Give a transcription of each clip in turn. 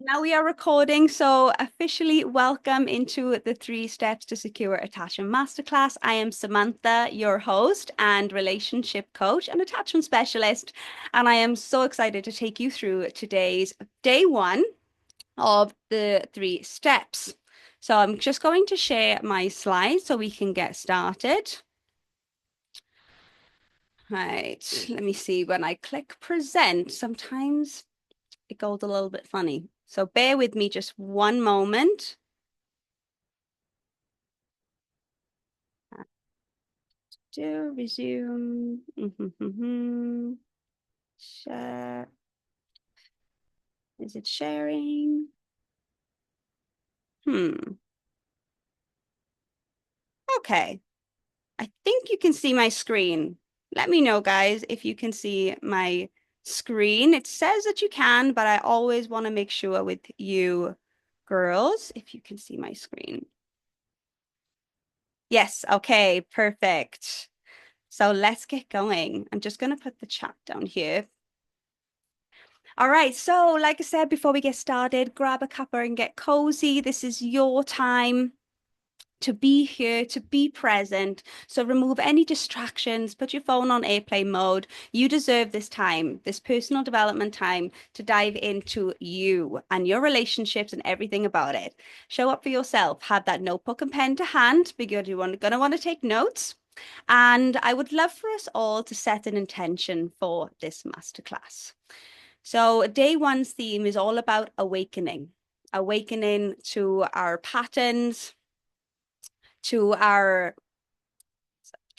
Now we are recording, so officially welcome into the 3 steps to secure attachment masterclass. I am Samantha, your host and relationship coach and attachment specialist, and I am so excited to take you through today's day one of the 3 steps. So I'm just going to share my slides so we can get started. Right, let me see when I click present. Sometimes it goes a little bit funny. So bear with me just one moment. Do resume. Share. Is it sharing? Okay. I think you can see my screen. Let me know, guys, if you can see my screen. It says that you can, but I always want to make sure with you girls if you can see my screen. Yes, okay, perfect. So let's get going. I'm just going to put the chat down here. All right, so like I said, before we get started, grab a cuppa and get cozy. This is your time to be here, to be present. So remove any distractions, put your phone on airplane mode. You deserve this time, this personal development time to dive into you and your relationships and everything about it. Show up for yourself. Have that notebook and pen to hand because you're going to want to take notes. And I would love for us all to set an intention for this masterclass. So day one's theme is all about awakening, awakening to our patterns, to our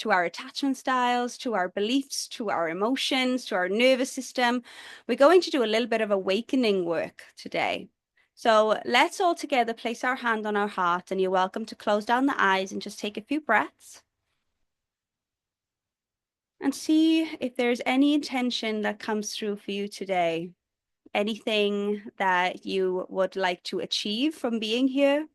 attachment styles, to our beliefs, to our emotions, to our nervous system. We're going to do a little bit of awakening work today. So let's all together place our hand on our heart, and you're welcome to close down the eyes and just take a few breaths and see if there's any intention that comes through for you today. Anything that you would like to achieve from being here.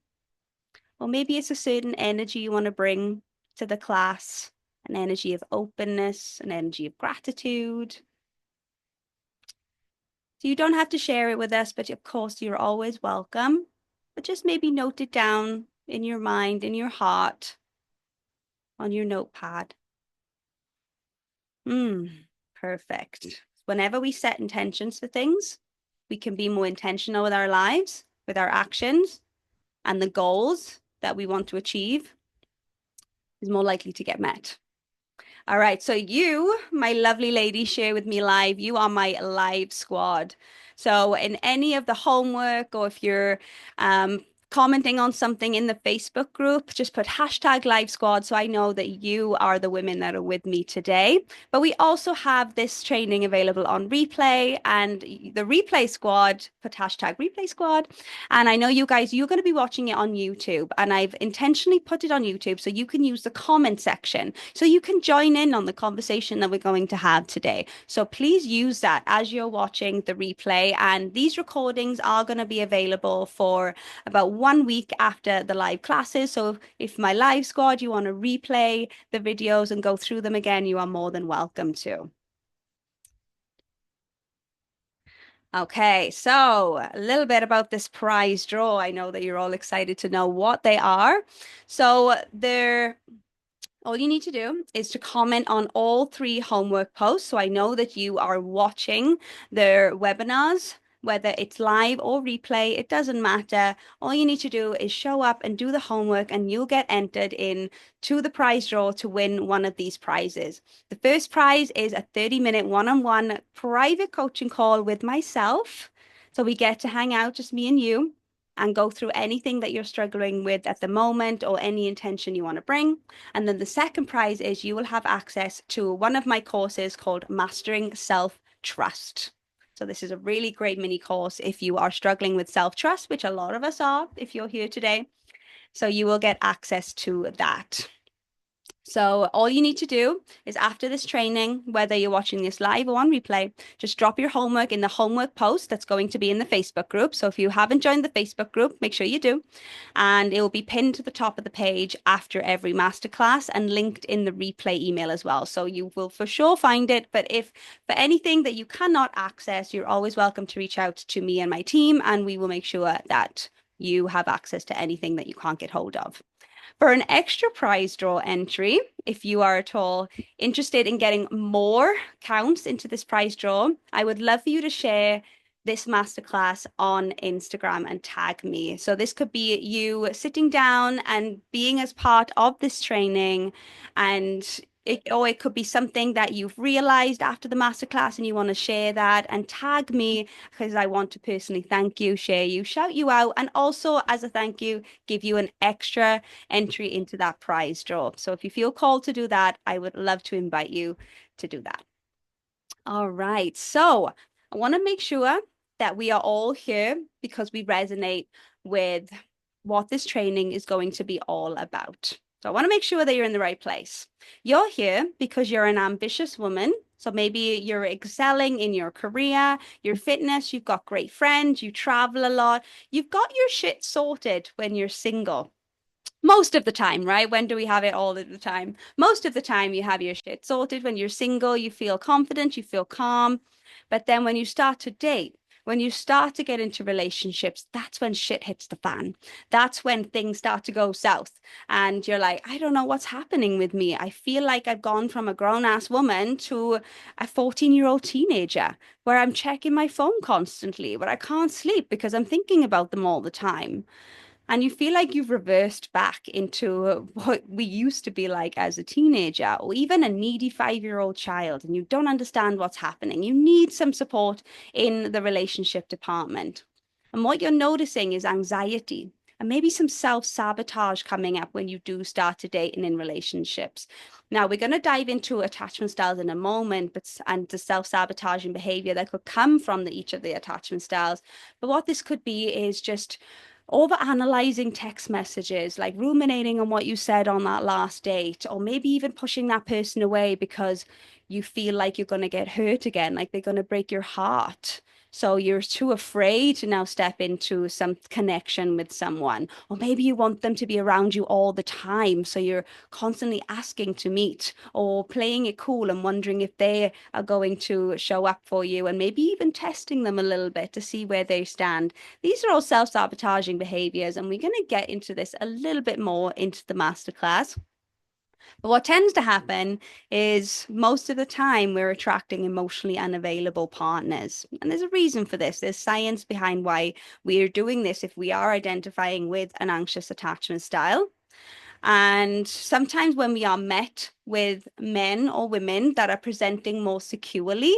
Or maybe it's a certain energy you want to bring to the class, an energy of openness, an energy of gratitude. So you don't have to share it with us, but of course you're always welcome. But just maybe note it down in your mind, in your heart, on your notepad. Perfect. Whenever we set intentions for things, we can be more intentional with our lives, with our actions, and the goals that we want to achieve is more likely to get met. All right, so you, my lovely lady, share with me live. You are my live squad. So in any of the homework or if you're commenting on something in the Facebook group, just put hashtag live squad so I know that you are the women that are with me today. But we also have this training available on replay and the replay squad, put hashtag replay squad. And I know you guys, you're going to be watching it on YouTube and I've intentionally put it on YouTube so you can use the comment section. So you can join in on the conversation that we're going to have today. So please use that as you're watching the replay. And these recordings are going to be available for about 1 week after the live classes. So if my live squad, you want to replay the videos and go through them again, you are more than welcome to. Okay, so a little bit about this prize draw. I know that you're all excited to know what they are. So they're all you need to do is to comment on all 3 homework posts. So I know that you are watching their webinars, whether it's live or replay, it doesn't matter. All you need to do is show up and do the homework and you'll get entered in to the prize draw to win one of these prizes. The first prize is a 30-minute one-on-one private coaching call with myself. So we get to hang out, just me and you, and go through anything that you're struggling with at the moment or any intention you want to bring. And then the second prize is you will have access to one of my courses called Mastering Self-Trust. So this is a really great mini course if you are struggling with self-trust, which a lot of us are if you're here today. So you will get access to that. So all you need to do is after this training, whether you're watching this live or on replay, just drop your homework in the homework post that's going to be in the Facebook group. So if you haven't joined the Facebook group, make sure you do. And it will be pinned to the top of the page after every masterclass and linked in the replay email as well. So you will for sure find it. But if for anything that you cannot access, you're always welcome to reach out to me and my team, and we will make sure that you have access to anything that you can't get hold of. For an extra prize draw entry, if you are at all interested in getting more counts into this prize draw, I would love for you to share this masterclass on Instagram and tag me. So this could be you sitting down and being as part of this training, and or it could be something that you've realized after the masterclass and you want to share that and tag me, because I want to personally thank you, share you, shout you out, and also as a thank you, give you an extra entry into that prize draw. So if you feel called to do that, I would love to invite you to do that. All right. So I want to make sure that we are all here because we resonate with what this training is going to be all about. So I want to make sure that you're in the right place. You're here because you're an ambitious woman. So maybe you're excelling in your career, your fitness, you've got great friends, you travel a lot, you've got your shit sorted when you're single. Most of the time, right? When do we have it all of the time? Most of the time, you have your shit sorted. When you're single, you feel confident, you feel calm. But then when you start to date, when you start to get into relationships, that's when shit hits the fan. That's when things start to go south. And you're like, I don't know what's happening with me. I feel like I've gone from a grown ass woman to a 14-year-old teenager where I'm checking my phone constantly, where I can't sleep because I'm thinking about them all the time. And you feel like you've reversed back into what we used to be like as a teenager or even a needy 5-year-old child, and you don't understand what's happening. You need some support in the relationship department. And what you're noticing is anxiety and maybe some self-sabotage coming up when you do start to date and in relationships. Now, we're going to dive into attachment styles in a moment, and the self-sabotaging behavior that could come from each of the attachment styles. But what this could be is just over analyzing text messages, like ruminating on what you said on that last date, or maybe even pushing that person away because you feel like you're going to get hurt again, like they're going to break your heart. So you're too afraid to now step into some connection with someone. Or maybe you want them to be around you all the time. So you're constantly asking to meet or playing it cool and wondering if they are going to show up for you, and maybe even testing them a little bit to see where they stand. These are all self-sabotaging behaviors, and we're going to get into this a little bit more into the masterclass. But what tends to happen is most of the time we're attracting emotionally unavailable partners. And there's a reason for this. There's science behind why we're doing this if we are identifying with an anxious attachment style. And sometimes when we are met with men or women that are presenting more securely,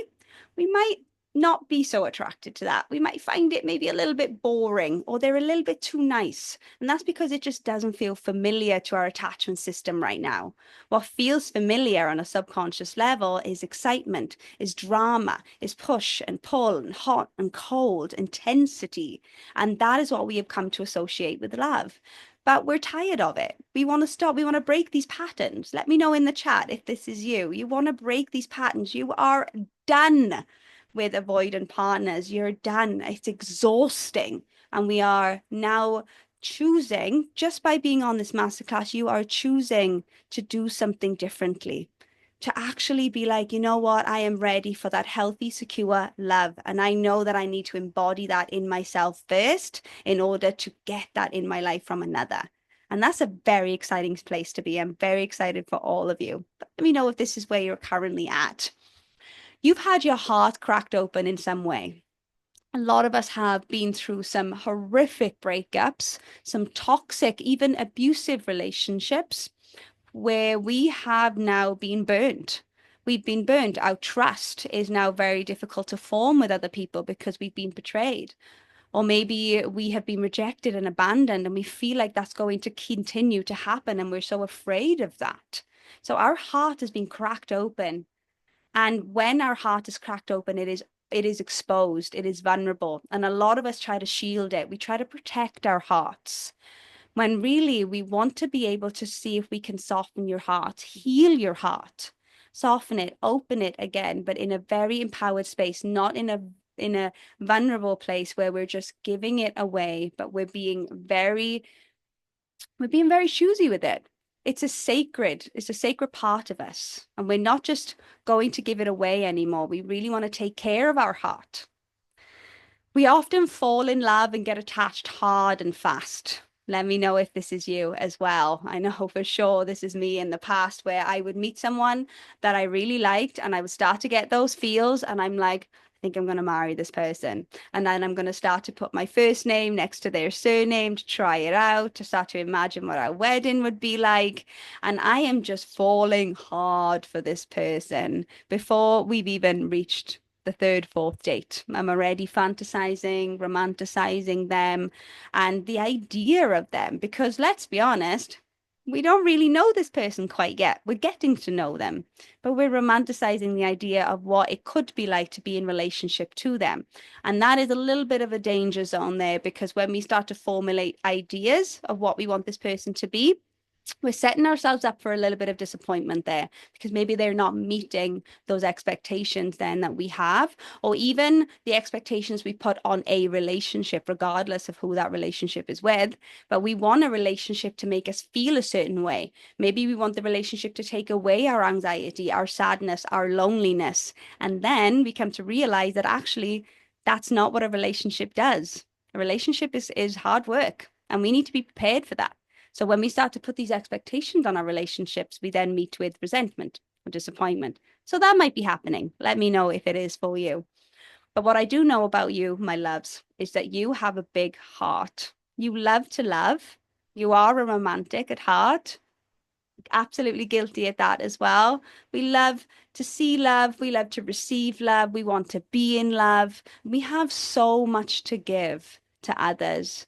we might not be so attracted to that. We might find it maybe a little bit boring, or they're a little bit too nice. And that's because it just doesn't feel familiar to our attachment system right now. What feels familiar on a subconscious level is excitement, is drama, is push and pull and hot and cold, intensity. And that is what we have come to associate with love. But we're tired of it. We want to stop. We want to break these patterns. Let me know in the chat if this is you. You want to break these patterns. You are done with avoidant partners. You're done. It's exhausting. And we are now choosing, just by being on this masterclass, you are choosing to do something differently. To actually be like, you know what, I am ready for that healthy, secure love. And I know that I need to embody that in myself first in order to get that in my life from another. And that's a very exciting place to be. I'm very excited for all of you. But let me know if this is where you're currently at. You've had your heart cracked open in some way. A lot of us have been through some horrific breakups, some toxic, even abusive relationships where we have now been burnt. We've been burnt. Our trust is now very difficult to form with other people because we've been betrayed. Or maybe we have been rejected and abandoned, and we feel like that's going to continue to happen, and we're so afraid of that. So our heart has been cracked open. And when our heart is cracked open, it is exposed, it is vulnerable. And a lot of us try to shield it. We try to protect our hearts. when really we want to be able to see if we can soften your heart, heal your heart, soften it, open it again, but in a very empowered space, not in a vulnerable place where we're just giving it away, but we're being very choosy with it. It's a sacred part of us. And we're not just going to give it away anymore. We really want to take care of our heart. We often fall in love and get attached hard and fast. Let me know if this is you as well. I know for sure this is me in the past where I would meet someone that I really liked and I would start to get those feels and I'm like, I think I'm going to marry this person. And then I'm going to start to put my first name next to their surname to try it out, to start to imagine what our wedding would be like. And I am just falling hard for this person before we've even reached the third, fourth date. I'm already fantasizing, romanticizing them, and the idea of them, because let's be honest, we don't really know this person quite yet. We're getting to know them, but we're romanticizing the idea of what it could be like to be in relationship to them. And that is a little bit of a danger zone there because when we start to formulate ideas of what we want this person to be, we're setting ourselves up for a little bit of disappointment there because maybe they're not meeting those expectations then that we have, or even the expectations we put on a relationship, regardless of who that relationship is with. But we want a relationship to make us feel a certain way. Maybe we want the relationship to take away our anxiety, our sadness, our loneliness. And then we come to realize that actually that's not what a relationship does. A relationship is hard work, and we need to be prepared for that. So when we start to put these expectations on our relationships, we then meet with resentment or disappointment. So that might be happening. Let me know if it is for you. But what I do know about you, my loves, is that you have a big heart. You love to love. You are a romantic at heart. Absolutely guilty at that as well. We love to see love. We love to receive love. We want to be in love. We have so much to give to others.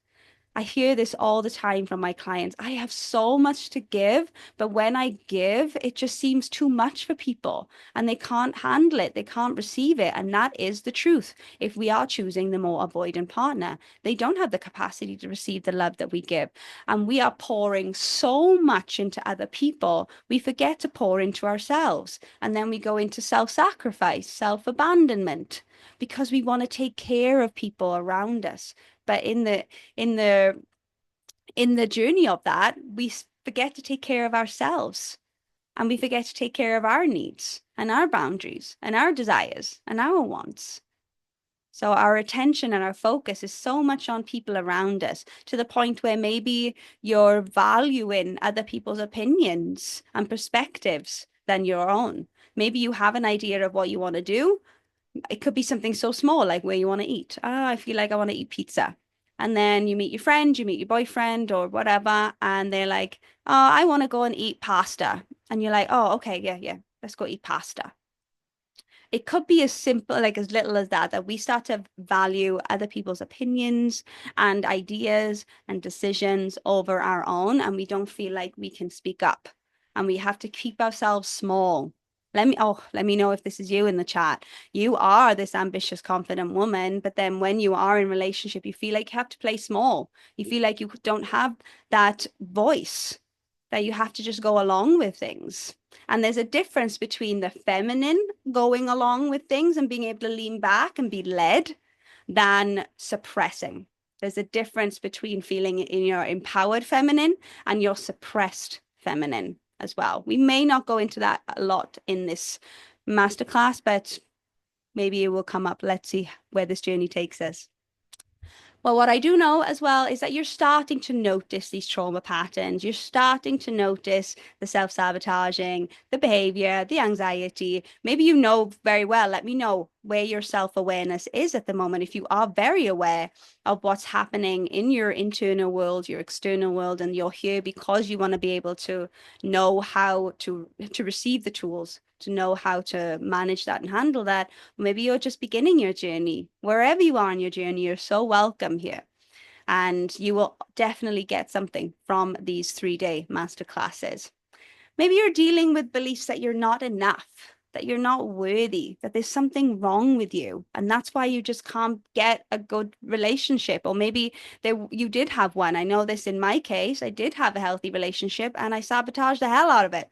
I hear this all the time from my clients. I have so much to give, but when I give, it just seems too much for people and they can't handle it. They can't receive it. And that is the truth. If we are choosing the more avoidant partner, they don't have the capacity to receive the love that we give. And we are pouring so much into other people, we forget to pour into ourselves. And then we go into self-sacrifice, self-abandonment, because we want to take care of people around us. But in the in the journey of that, we forget to take care of ourselves and we forget to take care of our needs and our boundaries and our desires and our wants. So our attention and our focus is so much on people around us to the point where maybe you're valuing other people's opinions and perspectives than your own. Maybe you have an idea of what you want to do. It could be something so small like where you want to eat. Oh, I feel like I want to eat pizza. And then you meet your friend, you meet your boyfriend or whatever, and they're like, oh, I want to go and eat pasta. And you're like, oh, okay, yeah, let's go eat pasta. It could be as simple, like as little as that, that we start to value other people's opinions and ideas and decisions over our own, and we don't feel like we can speak up, and we have to keep ourselves small. Let me know if this is you in the chat. You are this ambitious, confident woman, but then when you are in relationship, you feel like you have to play small. You feel like you don't have that voice, that you have to just go along with things. And there's a difference between the feminine going along with things and being able to lean back and be led than suppressing. There's a difference between feeling in your empowered feminine and your suppressed feminine as well. We may not go into that a lot in this masterclass, but maybe it will come up. Let's see where this journey takes us. Well, what I do know as well is that you're starting to notice these trauma patterns. You're starting to notice the self-sabotaging, the behavior, the anxiety. Maybe you know very well. Let me know where your self-awareness is at the moment. If you are very aware of what's happening in your internal world, your external world, and you're here because you want to be able to know how to receive the tools, to know how to manage that and handle that. Maybe you're just beginning your journey. Wherever you are in your journey, you're so welcome here. And you will definitely get something from these 3-day masterclasses. Maybe you're dealing with beliefs that you're not enough. that you're not worthy, that there's something wrong with you. And that's why you just can't get a good relationship. Or maybe you did have one. I know this in my case. I did have a healthy relationship and I sabotaged the hell out of it.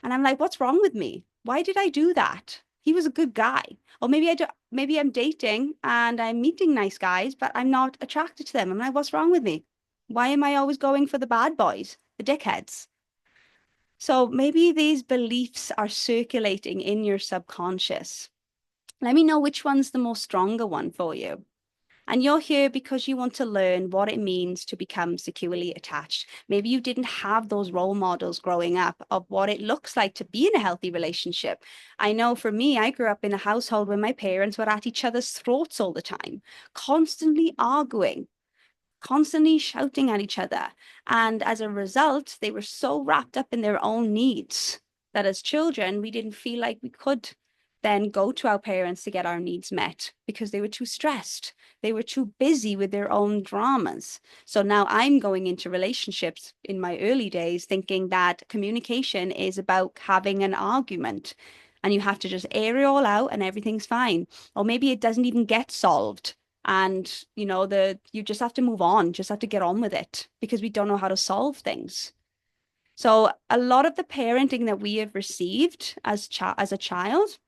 And I'm like, what's wrong with me? Why did I do that? He was a good guy. Or maybe maybe I'm dating and I'm meeting nice guys, but I'm not attracted to them. I'm like, what's wrong with me? Why am I always going for the bad boys, the dickheads? So maybe these beliefs are circulating in your subconscious. Let me know which one's the more stronger one for you. And you're here because you want to learn what it means to become securely attached. Maybe you didn't have those role models growing up of what it looks like to be in a healthy relationship. I know for me, I grew up in a household where my parents were at each other's throats all the time, constantly arguing, constantly shouting at each other. And as a result, they were so wrapped up in their own needs that as children, we didn't feel like we could then go to our parents to get our needs met because they were too stressed. They were too busy with their own dramas. So now I'm going into relationships in my early days thinking that communication is about having an argument and you have to just air it all out and everything's fine. Or maybe it doesn't even get solved and you just have to move on, just have to get on with it because we don't know how to solve things. So a lot of the parenting that we have received as a child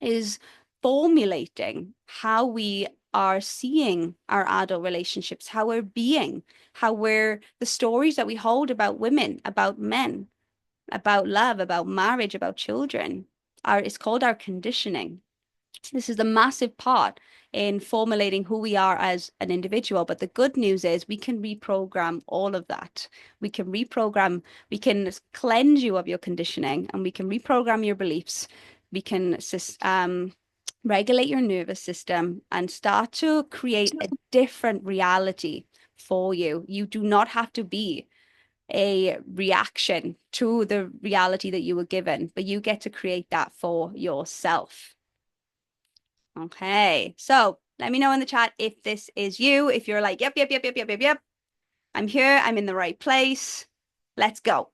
is formulating how we are seeing our adult relationships, how we're being, the stories that we hold about women, about men, about love, about marriage, about children it's called our conditioning. This is a massive part in formulating who we are as an individual. But the good news is we can reprogram all of that. We can cleanse you of your conditioning and we can reprogram your beliefs. We can regulate your nervous system and start to create a different reality for you. You do not have to be a reaction to the reality that you were given, but you get to create that for yourself. Okay, so let me know in the chat if this is you, if you're like, yep, I'm here, I'm in the right place. Let's go.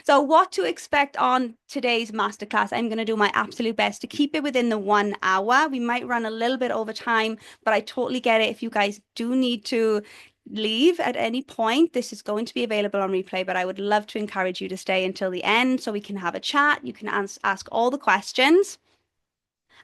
So what to expect on today's masterclass? I'm going to do my absolute best to keep it within the 1 hour. We might run a little bit over time, but I totally get it. If you guys do need to leave at any point, this is going to be available on replay, but I would love to encourage you to stay until the end so we can have a chat. You can ask all the questions.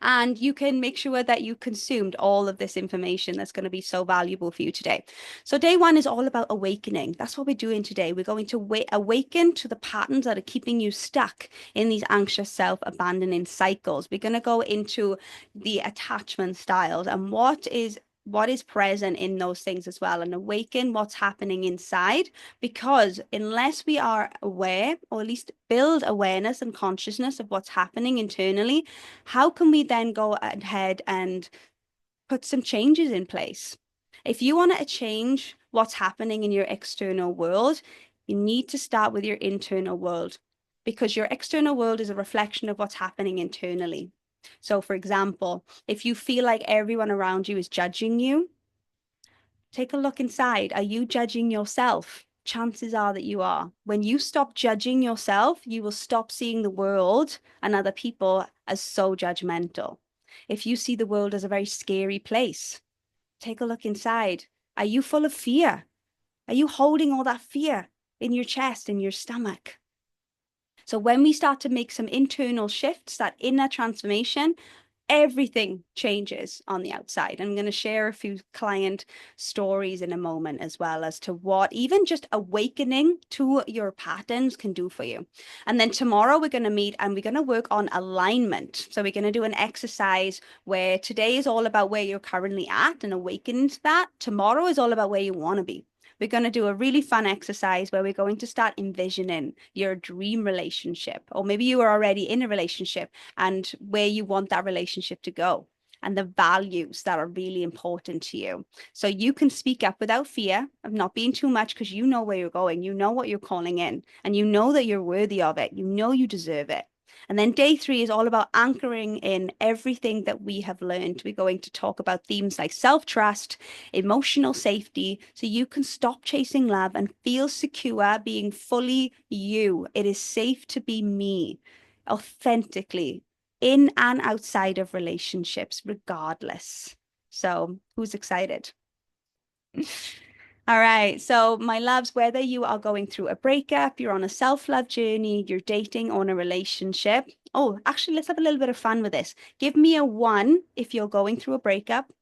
And you can make sure that you consumed all of this information that's going to be so valuable for you today. So day one is all about awakening. That's what we're doing today. We're going to awaken to the patterns that are keeping you stuck in these anxious self-abandoning cycles. We're going to go into the attachment styles and what is present in those things as well and awaken what's happening inside, because unless we are aware, or at least build awareness and consciousness of what's happening internally, how can we then go ahead and put some changes in place? If you want to change what's happening in your external world, you need to start with your internal world, because your external world is a reflection of what's happening internally. So, for example, if you feel like everyone around you is judging you, take a look inside. Are you judging yourself? Chances are that you are. When you stop judging yourself, you will stop seeing the world and other people as so judgmental. If you see the world as a very scary place, take a look inside. Are you full of fear? Are you holding all that fear in your chest, in your stomach? So when we start to make some internal shifts, that inner transformation, everything changes on the outside. I'm going to share a few client stories in a moment as well as to what even just awakening to your patterns can do for you. And then tomorrow we're going to meet and we're going to work on alignment. So we're going to do an exercise where today is all about where you're currently at and awakening to that. Tomorrow is all about where you want to be. We're going to do a really fun exercise where we're going to start envisioning your dream relationship, or maybe you are already in a relationship and where you want that relationship to go and the values that are really important to you. So you can speak up without fear of not being too much, because you know where you're going, you know what you're calling in, and you know that you're worthy of it. You know you deserve it. And then day 3 is all about anchoring in everything that we have learned. We're going to talk about themes like self-trust, emotional safety, so you can stop chasing love and feel secure being fully you. It is safe to be me, authentically, in and outside of relationships, regardless. So, who's excited? All right. So, my loves, whether you are going through a breakup, you're on a self-love journey, you're dating, or in a relationship. Oh, actually, let's have a little bit of fun with this. Give me a 1 if you're going through a breakup,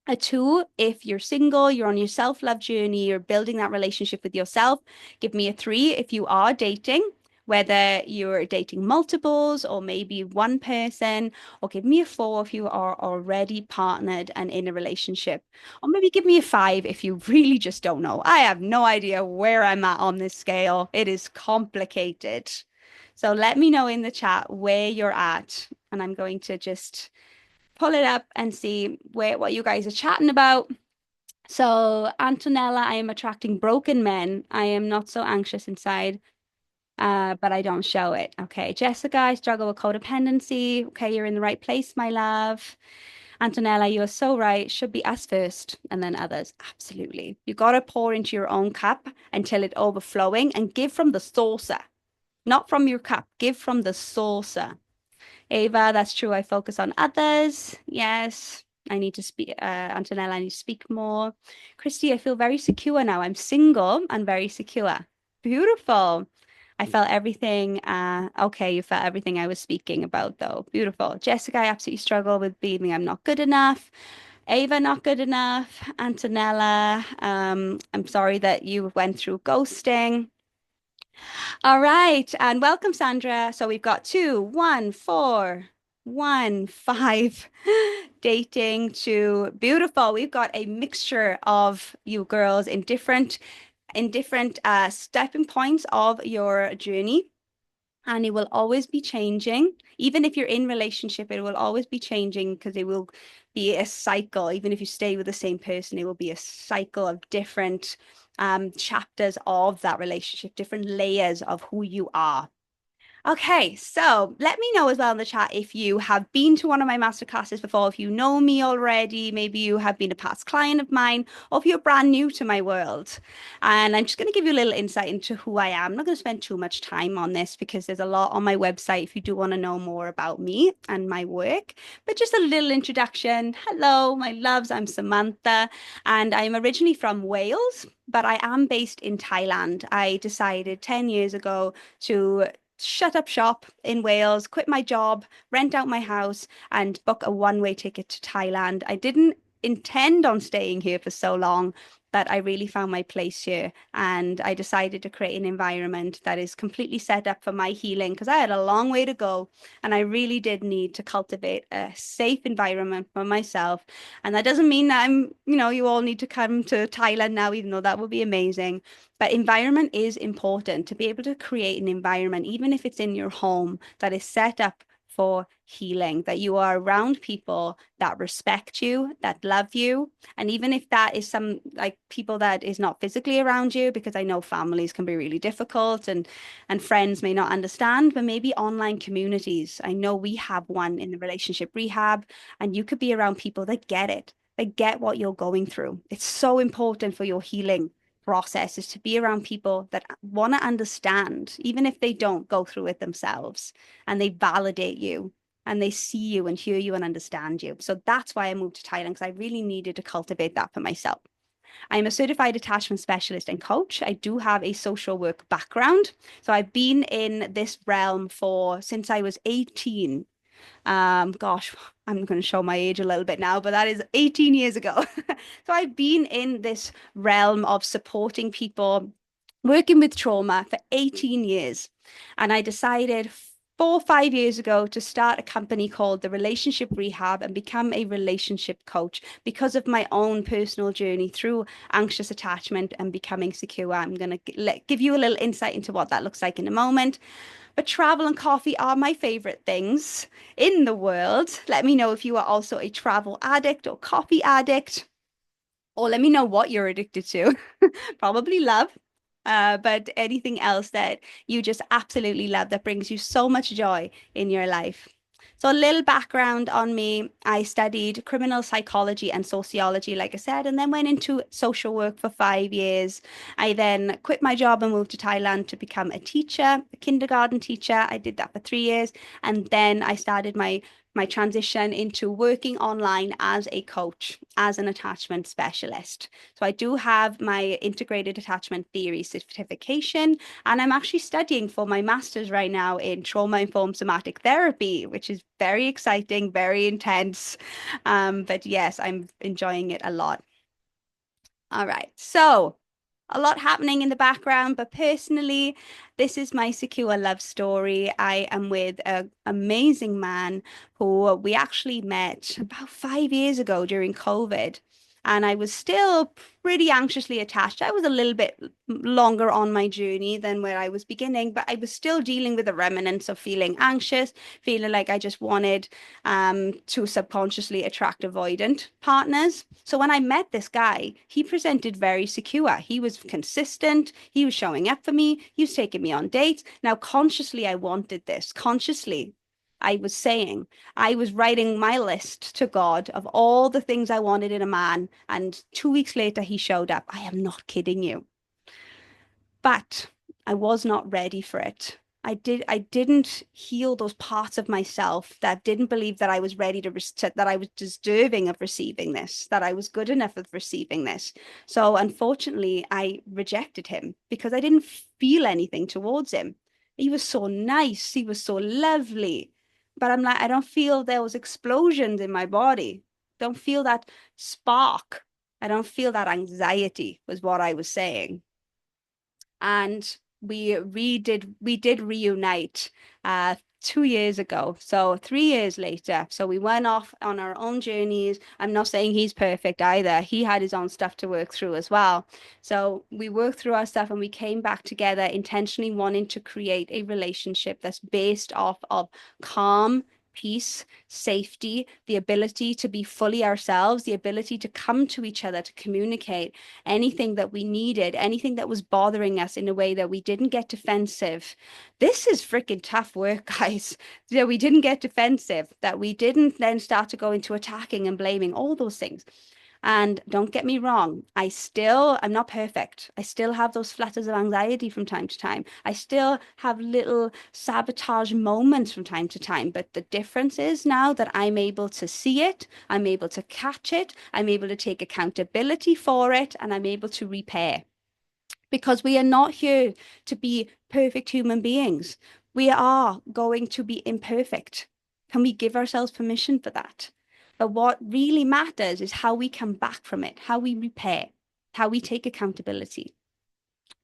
a 2 if you're single, you're on your self-love journey, you're building that relationship with yourself. Give me a 3 if you are dating, whether you're dating multiples or maybe one person, or give me a 4 if you are already partnered and in a relationship. Or maybe give me a 5 if you really just don't know. I have no idea where I'm at on this scale. It is complicated. So let me know in the chat where you're at, and I'm going to just pull it up and see what you guys are chatting about. So, Antonella, I am attracting broken men. I am not so anxious inside, but I don't show it. Okay. Jessica, I struggle with codependency. Okay, you're in the right place, my love. Antonella, you are so right. Should be us first and then others. Absolutely. You got to pour into your own cup until it's overflowing and give from the saucer, not from your cup. Give from the saucer. Ava, that's true. I focus on others. Yes. I need to speak, Antonella, I need to speak more. Christy, I feel very secure now. I'm single and very secure. Beautiful. I felt everything. Okay, you felt everything I was speaking about, though. Beautiful. Jessica, I absolutely struggle with believing I'm not good enough. Ava, not good enough. Antonella, I'm sorry that you went through ghosting. All right, and welcome, Sandra. So we've got 2, 1, 4, 1, 5, dating to beautiful. We've got a mixture of you girls in different stepping points of your journey. And it will always be changing. Even if you're in relationship, it will always be changing because it will be a cycle. Even if you stay with the same person, it will be a cycle of different chapters of that relationship, different layers of who you are. Okay, so let me know as well in the chat if you have been to one of my masterclasses before, if you know me already, maybe you have been a past client of mine, or if you're brand new to my world. And I'm just going to give you a little insight into who I am. I'm not going to spend too much time on this because there's a lot on my website if you do want to know more about me and my work. But just a little introduction. Hello, my loves. I'm Samantha, and I'm originally from Wales, but I am based in Thailand. I decided 10 years ago to shut up shop in Wales, quit my job, rent out my house, and book a one-way ticket to Thailand. I didn't intend on staying here for so long, but I really found my place here. And I decided to create an environment that is completely set up for my healing because I had a long way to go. And I really did need to cultivate a safe environment for myself. And that doesn't mean that you all need to come to Thailand now, even though that would be amazing. But environment is important to be able to create an environment, even if it's in your home, that is set up for healing, that you are around people that respect you, that love you. And even if that is some like people that is not physically around you, because I know families can be really difficult and friends may not understand, but maybe online communities. I know we have one in the relationship rehab, and you could be around people that get it. They get what you're going through. It's so important for your healing process is to be around people that want to understand, even if they don't go through it themselves, and they validate you and they see you and hear you and understand you. So that's why I moved to Thailand because I really needed to cultivate that for myself. I'm a certified attachment specialist and coach. I do have a social work background. So I've been in this realm since I was 18. Gosh, I'm going to show my age a little bit now, but that is 18 years ago. So I've been in this realm of supporting people, working with trauma for 18 years. And I decided 4 or 5 years ago to start a company called the Relationship Rehab and become a relationship coach because of my own personal journey through anxious attachment and becoming secure. I'm going to give you a little insight into what that looks like in a moment. But travel and coffee are my favorite things in the world. Let me know if you are also a travel addict or coffee addict, or let me know what you're addicted to. Probably love, but anything else that you just absolutely love that brings you so much joy in your life. So a little background on me. I studied criminal psychology and sociology, like I said, and then went into social work for 5 years. I then quit my job and moved to Thailand to become a teacher, a kindergarten teacher. I did that for 3 years. And then I started my transition into working online as a coach, as an attachment specialist. So I do have my integrated attachment theory certification, and I'm actually studying for my master's right now in trauma-informed somatic therapy, which is very exciting, very intense. But yes, I'm enjoying it a lot. All right. So a lot happening in the background, but personally, this is my secure love story. I am with an amazing man who we actually met about 5 years ago during COVID. And I was still pretty anxiously attached. I was a little bit longer on my journey than where I was beginning, but I was still dealing with the remnants of feeling anxious, feeling like I just wanted to subconsciously attract avoidant partners. So when I met this guy, he presented very secure. He was consistent. He was showing up for me. He was taking me on dates. Now, consciously, I wanted this. Consciously, I was saying, I was writing my list to God of all the things I wanted in a man. And 2 weeks later, he showed up. I am not kidding you. But I was not ready for it. I didn't heal those parts of myself that didn't believe that I was ready that I was deserving of receiving this, that I was good enough of receiving this. So unfortunately, I rejected him because I didn't feel anything towards him. He was so nice, he was so lovely, but I'm like, I don't feel those explosions in my body. Don't feel that spark. I don't feel that anxiety, was what I was saying. And we did reunite 2 years ago. So 3 years later. So we went off on our own journeys. I'm not saying he's perfect either. He had his own stuff to work through as well. So we worked through our stuff and we came back together intentionally wanting to create a relationship that's based off of calm, peace, safety, the ability to be fully ourselves, the ability to come to each other, to communicate anything that we needed, anything that was bothering us in a way that we didn't get defensive. This is freaking tough work, guys. That we didn't get defensive, that we didn't then start to go into attacking and blaming, all those things. And don't get me wrong, I'm not perfect. I still have those flutters of anxiety from time to time. I still have little sabotage moments from time to time. But the difference is now that I'm able to see it, I'm able to catch it, I'm able to take accountability for it, and I'm able to repair. Because we are not here to be perfect human beings. We are going to be imperfect. Can we give ourselves permission for that? But what really matters is how we come back from it, how we repair, how we take accountability.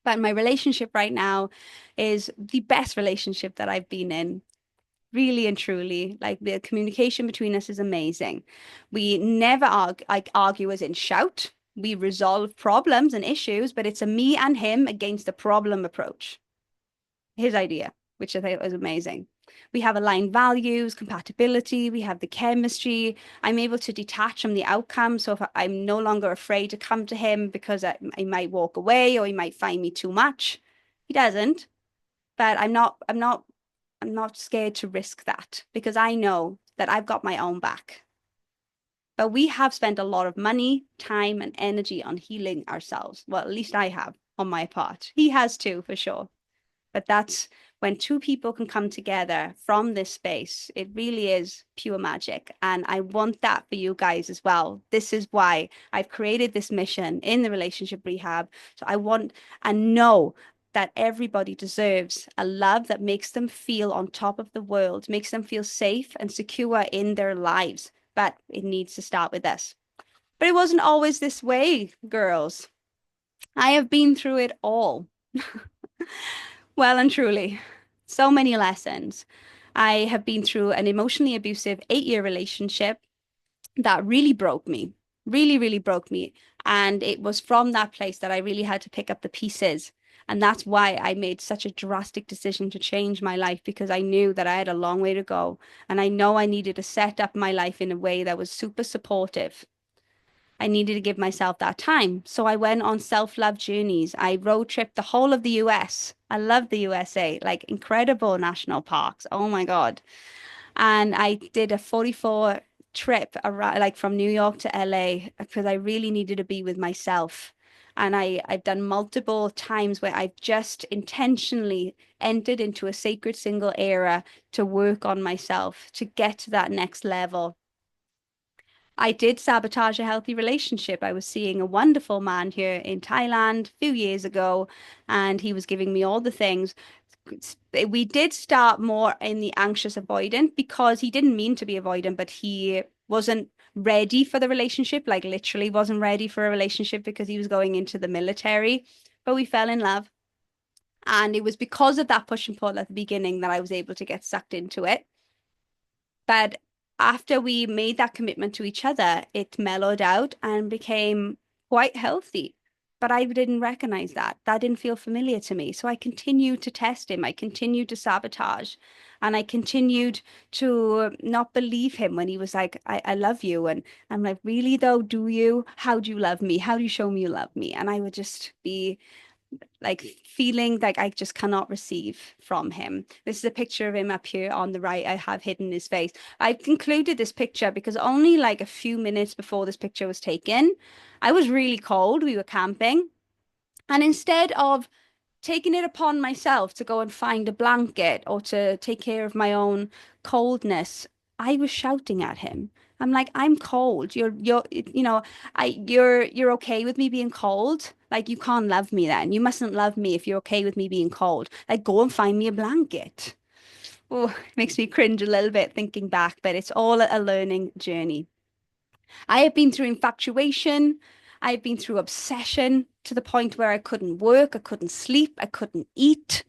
But my relationship right now is the best relationship that I've been in, really and truly. Like the communication between us is amazing. We never argue as in shout. We resolve problems and issues, but it's a me and him against the problem approach. His idea, which I think was amazing. We have aligned values, compatibility, we have the chemistry. I'm able to detach from the outcome. So if I'm no longer afraid to come to him because I might walk away or he might find me too much. He doesn't, but I'm not scared to risk that because I know that I've got my own back. But we have spent a lot of money, time, and energy on healing ourselves. Well, at least I have on my part. He has too, for sure. But that's when two people can come together from this space. It really is pure magic. And I want that for you guys as well. This is why I've created this mission in the relationship rehab. So I want and know that everybody deserves a love that makes them feel on top of the world, makes them feel safe and secure in their lives. But it needs to start with us. But it wasn't always this way, girls. I have been through it all. Well and truly, so many lessons. I have been through an emotionally abusive 8 year relationship that really broke me, really, really broke me. And it was from that place that I really had to pick up the pieces. And that's why I made such a drastic decision to change my life because I knew that I had a long way to go. And I know I needed to set up my life in a way that was super supportive. I needed to give myself that time. So I went on self-love journeys. I road tripped the whole of the US. I love the USA, like incredible national parks. Oh my God. And I did a 44 trip around, like from New York to LA, because I really needed to be with myself. And I've done multiple times where I've just intentionally entered into a sacred single era to work on myself, to get to that next level. I did sabotage a healthy relationship. I was seeing a wonderful man here in Thailand a few years ago, and he was giving me all the things. We did start more in the anxious avoidant because he didn't mean to be avoidant, but he wasn't ready for the relationship, like literally wasn't ready for a relationship because he was going into the military. But we fell in love. And it was because of that push and pull at the beginning that I was able to get sucked into it. But after we made that commitment to each other, it mellowed out and became quite healthy. But I didn't recognize that. That didn't feel familiar to me. So I continued to test him. I continued to sabotage. And I continued to not believe him when he was like, I love you. And I'm like, really though, do you? How do you love me? How do you show me you love me? And I would just be like feeling like I just cannot receive from him. This is a picture of him up here on the right. I have hidden his face. I've included this picture because only like a few minutes before this picture was taken, I was really cold. We were camping. And instead of taking it upon myself to go and find a blanket or to take care of my own coldness, I was shouting at him. I'm like, I'm cold. You're okay with me being cold. Like, you can't love me then. You mustn't love me if you're okay with me being cold. Like, go and find me a blanket. Oh, it makes me cringe a little bit thinking back, but it's all a learning journey. I have been through infatuation. I've been through obsession to the point where I couldn't work, I couldn't sleep, I couldn't eat.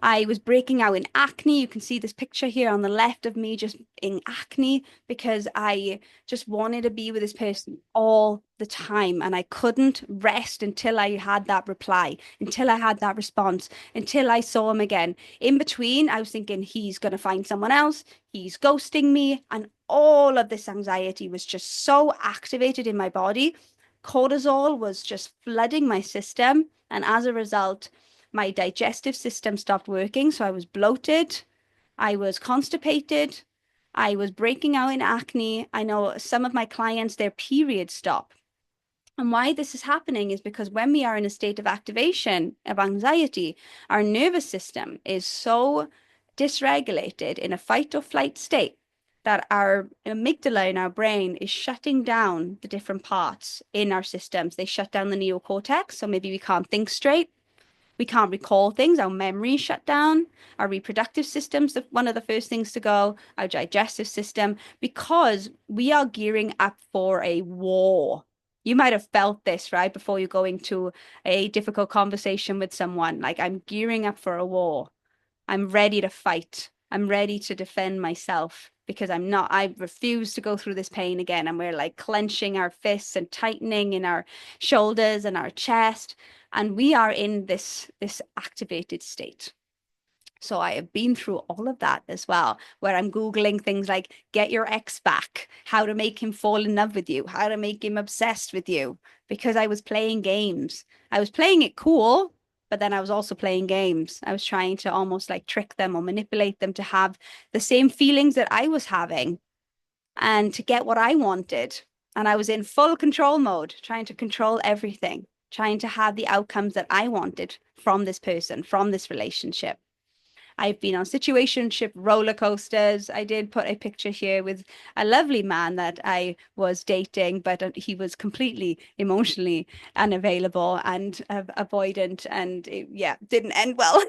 I was breaking out in acne. You can see this picture here on the left of me just in acne because I just wanted to be with this person all the time. And I couldn't rest until I had that reply, until I had that response, until I saw him again. In between, I was thinking, he's going to find someone else. He's ghosting me. And all of this anxiety was just so activated in my body. Cortisol was just flooding my system. And as a result, my digestive system stopped working. So I was bloated, I was constipated, I was breaking out in acne. I know some of my clients, their periods stop. And why this is happening is because when we are in a state of activation of anxiety, our nervous system is so dysregulated in a fight or flight state that our amygdala in our brain is shutting down the different parts in our systems. They shut down the neocortex, so maybe we can't think straight. We can't recall things. Our memory shut down. Our reproductive system's one of the first things to go. Our digestive system, because we are gearing up for a war. You might have felt this, right? Before you go into a difficult conversation with someone, like, I'm gearing up for a war. I'm ready to fight. I'm ready to defend myself because I refuse to go through this pain again. And we're like clenching our fists and tightening in our shoulders and our chest. And we are in this activated state. So I have been through all of that as well, where I'm Googling things like get your ex back, how to make him fall in love with you, how to make him obsessed with you, because I was playing games. I was playing it cool, but then I was also playing games. I was trying to almost like trick them or manipulate them to have the same feelings that I was having and to get what I wanted. And I was in full control mode, trying to control everything, trying to have the outcomes that I wanted from this person, from this relationship. I've been on situationship roller coasters. I did put a picture here with a lovely man that I was dating, but he was completely emotionally unavailable and avoidant, and yeah, didn't end well.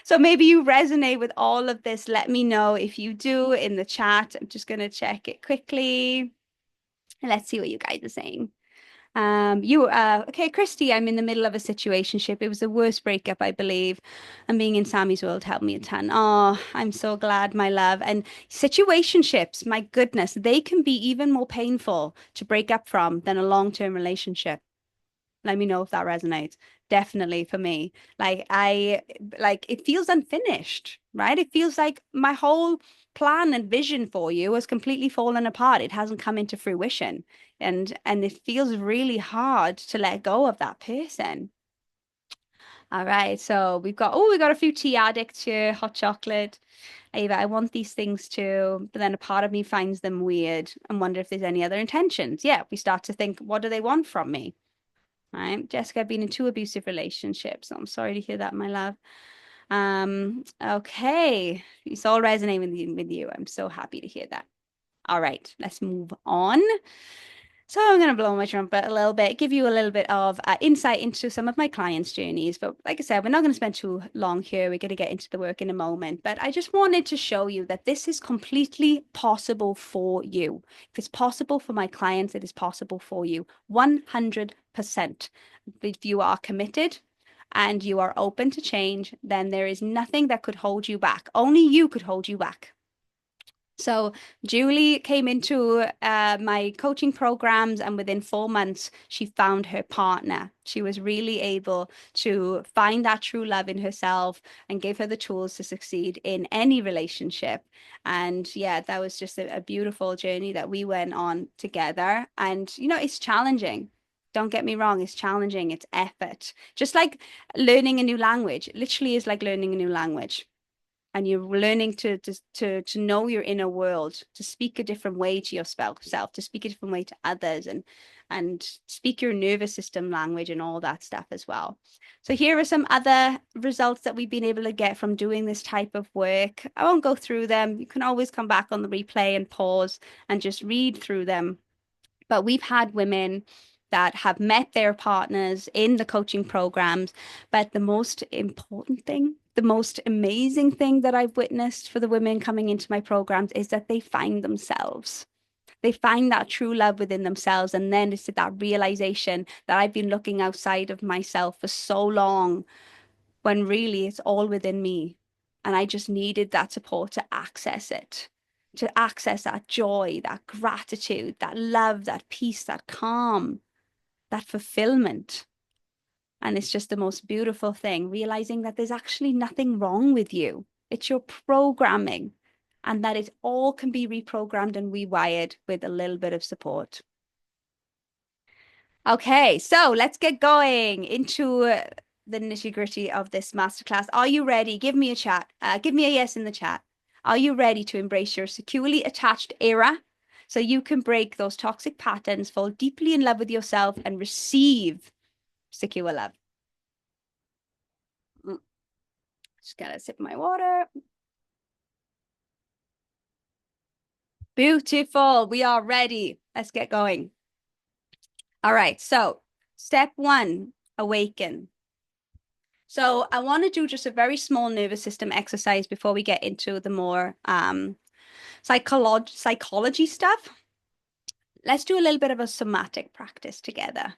So maybe you resonate with all of this. Let me know if you do in the chat. I'm just going to check it quickly. Let's see what you guys are saying. Okay, Christy, I'm in the middle of a situationship. It was the worst breakup, I believe. And being in Sammy's world helped me a ton. Oh, I'm so glad, my love. And situationships, my goodness, they can be even more painful to break up from than a long-term relationship. Let me know if that resonates. Definitely for me. Like it feels unfinished, right? It feels like my whole plan and vision for you has completely fallen apart. It hasn't come into fruition. And it feels really hard to let go of that person. All right, so we got a few tea addicts here, hot chocolate. Ava, I want these things too, but then a part of me finds them weird and wonder if there's any other intentions. Yeah, we start to think, what do they want from me? Right. Jessica, I've been in two abusive relationships. I'm sorry to hear that, my love. Okay. It's all resonating with you. I'm so happy to hear that. All right, let's move on. So I'm going to blow my trumpet a little bit, give you a little bit of insight into some of my clients' journeys. But like I said, we're not going to spend too long here. We're going to get into the work in a moment. But I just wanted to show you that this is completely possible for you. If it's possible for my clients, it is possible for you 100%. If you are committed and you are open to change, then there is nothing that could hold you back. Only you could hold you back. So Julie came into my coaching programs, and within 4 months, she found her partner. She was really able to find that true love in herself and gave her the tools to succeed in any relationship. And yeah, that was just a beautiful journey that we went on together. And, it's challenging. Don't get me wrong, it's challenging, it's effort. Just like learning a new language, it literally is like learning a new language, and you're learning to know your inner world, to speak a different way to yourself, to speak a different way to others, and speak your nervous system language and all that stuff as well. So here are some other results that we've been able to get from doing this type of work. I won't go through them. You can always come back on the replay and pause and just read through them. But we've had women that have met their partners in the coaching programs. But the most important thing, the most amazing thing that I've witnessed for the women coming into my programs is that they find themselves. They find that true love within themselves. And then it's that realization that I've been looking outside of myself for so long, when really it's all within me. And I just needed that support to access it, to access that joy, that gratitude, that love, that peace, that calm, that fulfillment. And it's just the most beautiful thing, realizing that there's actually nothing wrong with you. It's your programming, and that it all can be reprogrammed and rewired with a little bit of support. Okay, so let's get going into the nitty-gritty of this masterclass. Are you ready? Give me a chat. Give me a yes in the chat. Are you ready to embrace your securely attached era so you can break those toxic patterns, fall deeply in love with yourself, and receive secure love? Just gotta sip my water. Beautiful. We are ready. Let's get going. All right. So step one, awaken. So I want to do just a very small nervous system exercise before we get into the more psychology stuff. Let's do a little bit of a somatic practice together.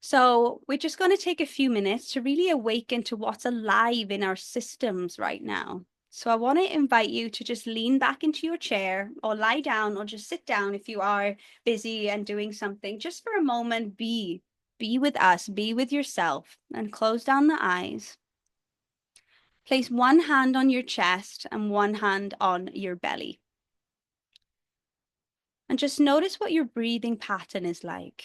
So we're just going to take a few minutes to really awaken to what's alive in our systems right now. So I want to invite you to just lean back into your chair or lie down or just sit down if you are busy and doing something. Just for a moment, be with us, be with yourself, and close down the eyes. Place one hand on your chest and one hand on your belly. And just notice what your breathing pattern is like.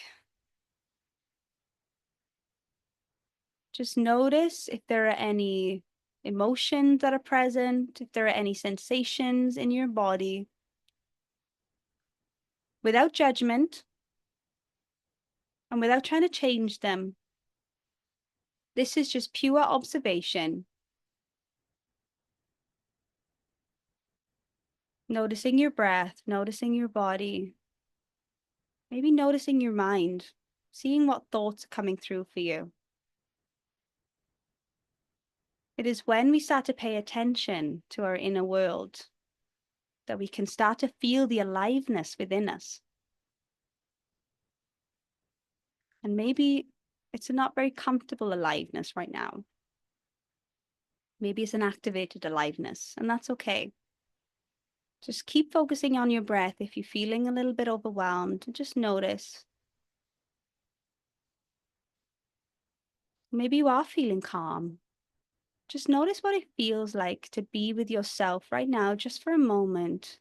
Just notice if there are any emotions that are present, if there are any sensations in your body. Without judgment and without trying to change them. This is just pure observation. Noticing your breath, noticing your body, maybe noticing your mind, seeing what thoughts are coming through for you. It is when we start to pay attention to our inner world that we can start to feel the aliveness within us. And maybe it's a not very comfortable aliveness right now. Maybe it's an activated aliveness, and that's okay. Just keep focusing on your breath. If you're feeling a little bit overwhelmed, just notice. Maybe you are feeling calm. Just notice what it feels like to be with yourself right now, just for a moment,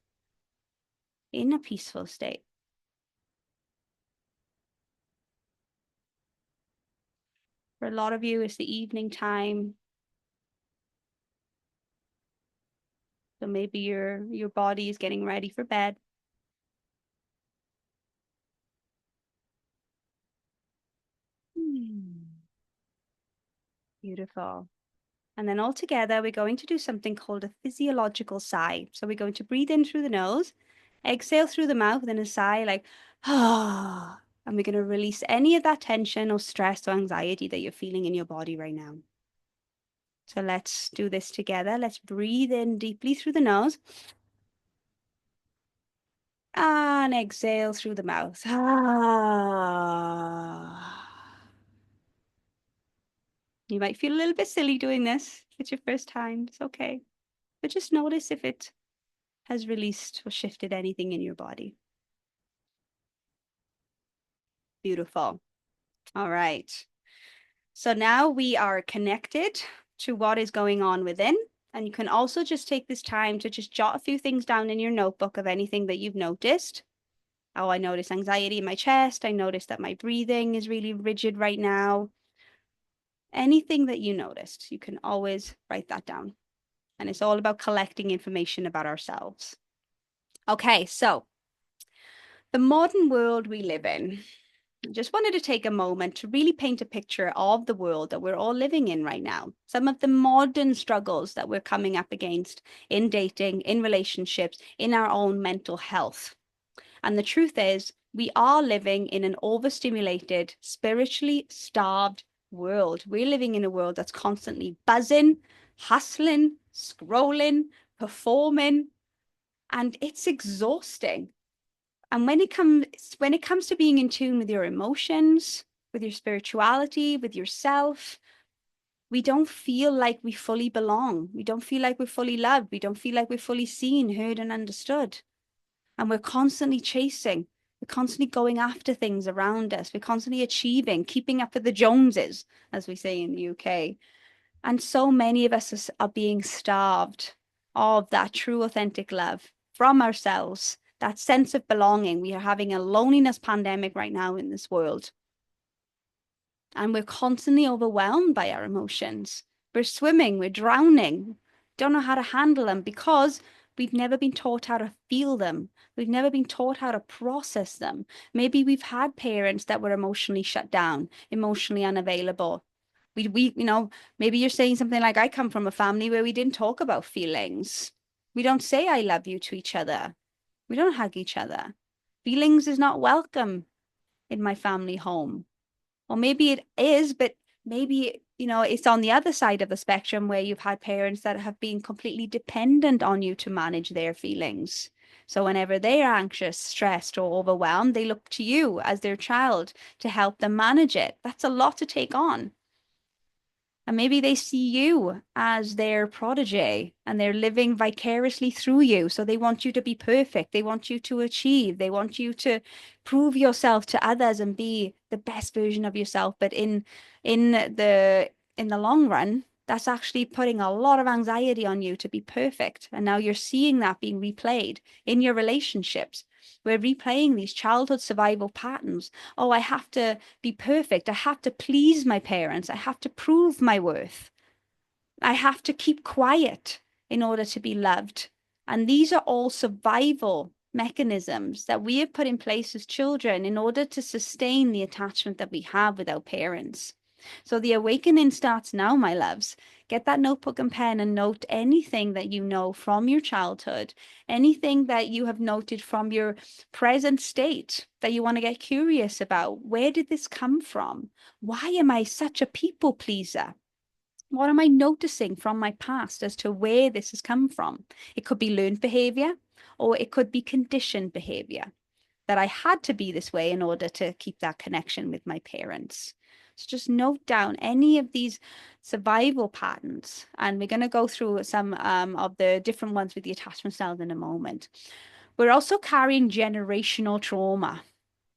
in a peaceful state. For a lot of you, it's the evening time. So maybe your body is getting ready for bed. Beautiful. And then all together, we're going to do something called a physiological sigh. So we're going to breathe in through the nose, exhale through the mouth, then a sigh like, ah. And we're going to release any of that tension or stress or anxiety that you're feeling in your body right now. So let's do this together. Let's breathe in deeply through the nose and exhale through the mouth. Ah. You might feel a little bit silly doing this. If it's your first time, it's okay. But just notice if it has released or shifted anything in your body. Beautiful. All right. So now we are connected to what is going on within. And you can also just take this time to just jot a few things down in your notebook of anything that you've noticed. Oh, I notice anxiety in my chest. I notice that my breathing is really rigid right now. Anything that you noticed, you can always write that down. And it's all about collecting information about ourselves. Okay, so the modern world we live in. I just wanted to take a moment to really paint a picture of the world that we're all living in right now. Some of the modern struggles that we're coming up against in dating, in relationships, in our own mental health. And the truth is, we are living in an overstimulated, spiritually starved world. We're living in a world that's constantly buzzing, hustling, scrolling, performing, and it's exhausting. And when it comes to being in tune with your emotions, with your spirituality, with yourself, we don't feel like we fully belong. We don't feel like we're fully loved. We don't feel like we're fully seen, heard, and understood. And we're constantly chasing. We're constantly going after things around us. We're constantly achieving, keeping up with the Joneses, as we say in the UK. And so many of us are being starved of that true, authentic love from ourselves, that sense of belonging. We are having a loneliness pandemic right now in this world. And we're constantly overwhelmed by our emotions. We're swimming, we're drowning, don't know how to handle them because we've never been taught how to feel them. We've never been taught how to process them. Maybe we've had parents that were emotionally shut down, emotionally unavailable. Maybe you're saying something like, I come from a family where we didn't talk about feelings. We don't say I love you to each other. We don't hug each other. Feelings is not welcome in my family home. Or maybe it is, but maybe, it's on the other side of the spectrum where you've had parents that have been completely dependent on you to manage their feelings. So whenever they're anxious, stressed, or overwhelmed, they look to you as their child to help them manage it. That's a lot to take on. And maybe they see you as their protege and they're living vicariously through you. So they want you to be perfect. They want you to achieve. They want you to prove yourself to others and be the best version of yourself. But in the long run, that's actually putting a lot of anxiety on you to be perfect. And now you're seeing that being replayed in your relationships. We're replaying these childhood survival patterns. Oh, I have to be perfect. I have to please my parents. I have to prove my worth. I have to keep quiet in order to be loved. And these are all survival mechanisms that we have put in place as children in order to sustain the attachment that we have with our parents. So the awakening starts now, my loves. Get that notebook and pen and note anything that you know from your childhood, anything that you have noted from your present state that you want to get curious about. Where did this come from? Why am I such a people pleaser? What am I noticing from my past as to where this has come from? It could be learned behavior or it could be conditioned behavior that I had to be this way in order to keep that connection with my parents. So just note down any of these survival patterns, and we're going to go through some of the different ones with the attachment styles in a moment. We're also carrying generational trauma,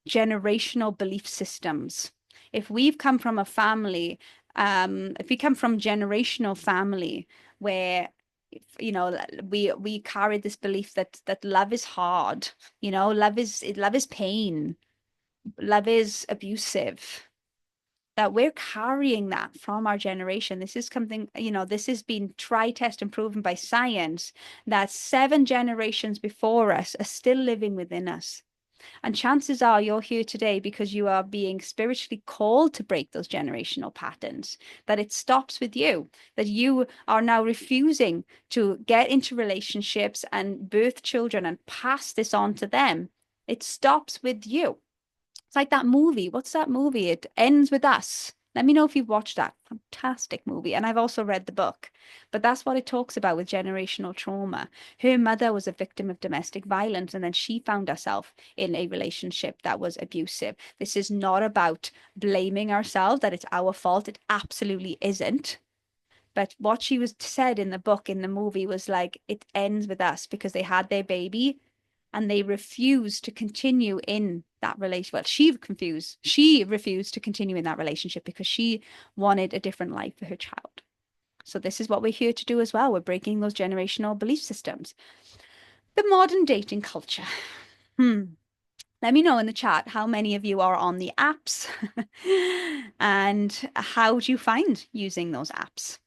generational belief systems. If we've come from a family, if we come from generational family where we carry this belief that love is hard, love is pain, love is abusive, that we're carrying that from our generation. This is something, this has been tried, tested, and proven by science that 7 generations before us are still living within us. And chances are you're here today because you are being spiritually called to break those generational patterns, that it stops with you, that you are now refusing to get into relationships and birth children and pass this on to them. It stops with you. It's like that movie. What's that movie? It Ends with Us. Let me know if you've watched that. Fantastic movie. And I've also read the book. But that's what it talks about with generational trauma. Her mother was a victim of domestic violence, and then she found herself in a relationship that was abusive. This is not about blaming ourselves, that it's our fault. It absolutely isn't. But what she was said in the book, in the movie, was like, it ends with us because they had their baby and they refused to continue in that relationship. Well, she refused to continue in that relationship because she wanted a different life for her child. So this is what we're here to do as well. We're breaking those generational belief systems. The modern dating culture. Let me know in the chat how many of you are on the apps and how do you find using those apps?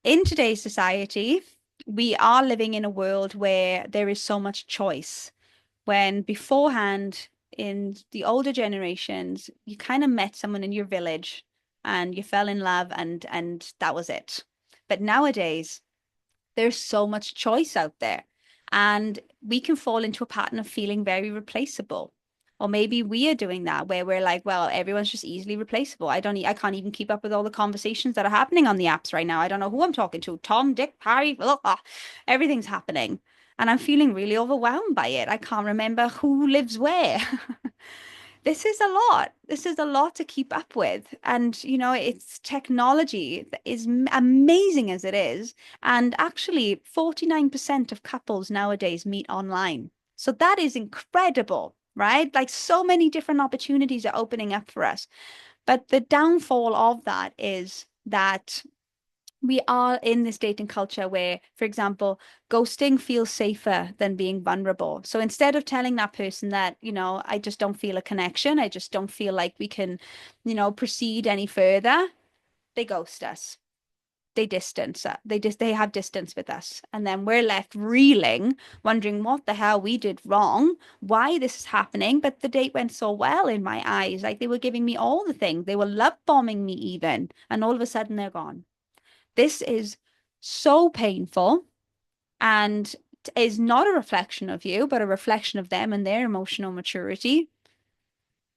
In today's society, we are living in a world where there is so much choice. When beforehand, in the older generations, you kind of met someone in your village and you fell in love and that was it. But nowadays, there's so much choice out there, and we can fall into a pattern of feeling very replaceable. Or maybe we are doing that where we're like, well, everyone's just easily replaceable. I can't even keep up with all the conversations that are happening on the apps right now. I don't know who I'm talking to. Tom, Dick, Harry, everything's happening. And I'm feeling really overwhelmed by it. I can't remember who lives where. This is a lot. This is a lot to keep up with. And, it's technology that is amazing as it is. And actually, 49% of couples nowadays meet online. So that is incredible, right? Like, so many different opportunities are opening up for us. But the downfall of that is that we are in this dating culture where, for example, ghosting feels safer than being vulnerable. So instead of telling that person that, I just don't feel a connection, I just don't feel like we can, proceed any further, they ghost us. They distance us. They have distance with us. And then we're left reeling, wondering what the hell we did wrong, why this is happening. But the date went so well in my eyes. Like, they were giving me all the things. They were love bombing me even. And all of a sudden they're gone. This is so painful and is not a reflection of you, but a reflection of them and their emotional maturity.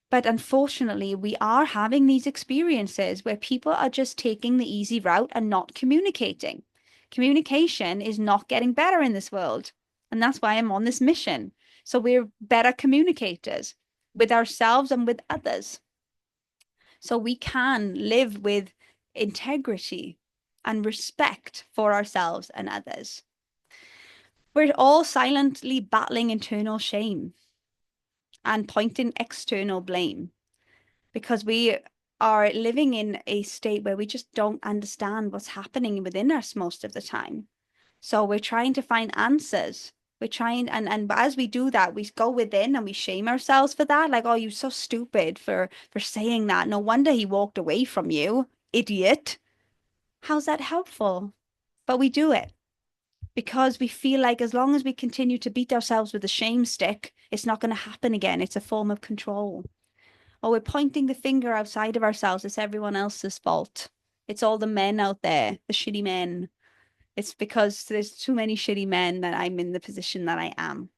But unfortunately, we are having these experiences where people are just taking the easy route and not communicating. Communication is not getting better in this world. And that's why I'm on this mission. So we're better communicators with ourselves and with others. So we can live with integrity and respect for ourselves and others. We're all silently battling internal shame and pointing external blame because we are living in a state where we just don't understand what's happening within us most of the time. So we're trying to find answers. We're trying, and as we do that, we go within and we shame ourselves for that. Like, oh, you're so stupid for saying that. No wonder he walked away from you, idiot. How's that helpful? But we do it because we feel like as long as we continue to beat ourselves with a shame stick, it's not going to happen again. It's a form of control. Or we're pointing the finger outside of ourselves. It's everyone else's fault. It's all the men out there, the shitty men. It's because there's too many shitty men that I'm in the position that I am.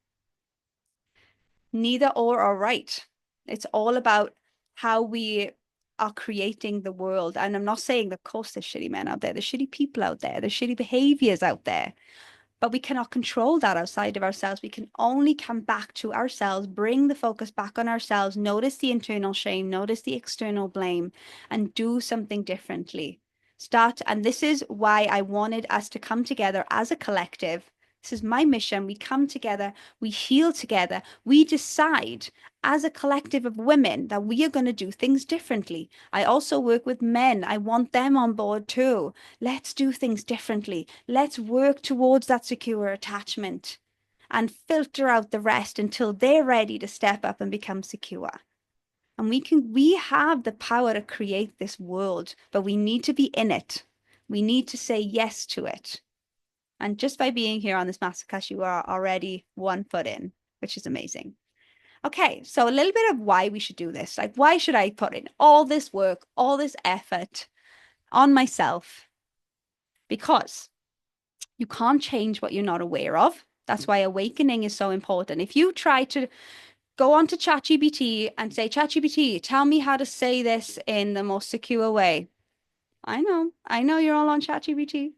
Neither or are right. It's all about how we are creating the world. And I'm not saying, of course, there's shitty men out there, there's shitty people out there, there's shitty behaviors out there. But we cannot control that outside of ourselves. We can only come back to ourselves, bring the focus back on ourselves, notice the internal shame, notice the external blame, and do something differently. And this is why I wanted us to come together as a collective. This is my mission. We come together, we heal together, we decide as a collective of women that we are going to do things differently. I also work with men. I want them on board too. Let's do things differently. Let's work towards that secure attachment and filter out the rest until they're ready to step up and become secure. And we have the power to create this world, but we need to be in it. We need to say yes to it. And just by being here on this masterclass, you are already 1 foot in, which is amazing. Okay, so a little bit of why we should do this. Like, why should I put in all this work, all this effort on myself? Because you can't change what you're not aware of. That's why awakening is so important. If you try to go onto ChatGPT and say, ChatGPT, tell me how to say this in the most secure way. I know you're all on ChatGPT.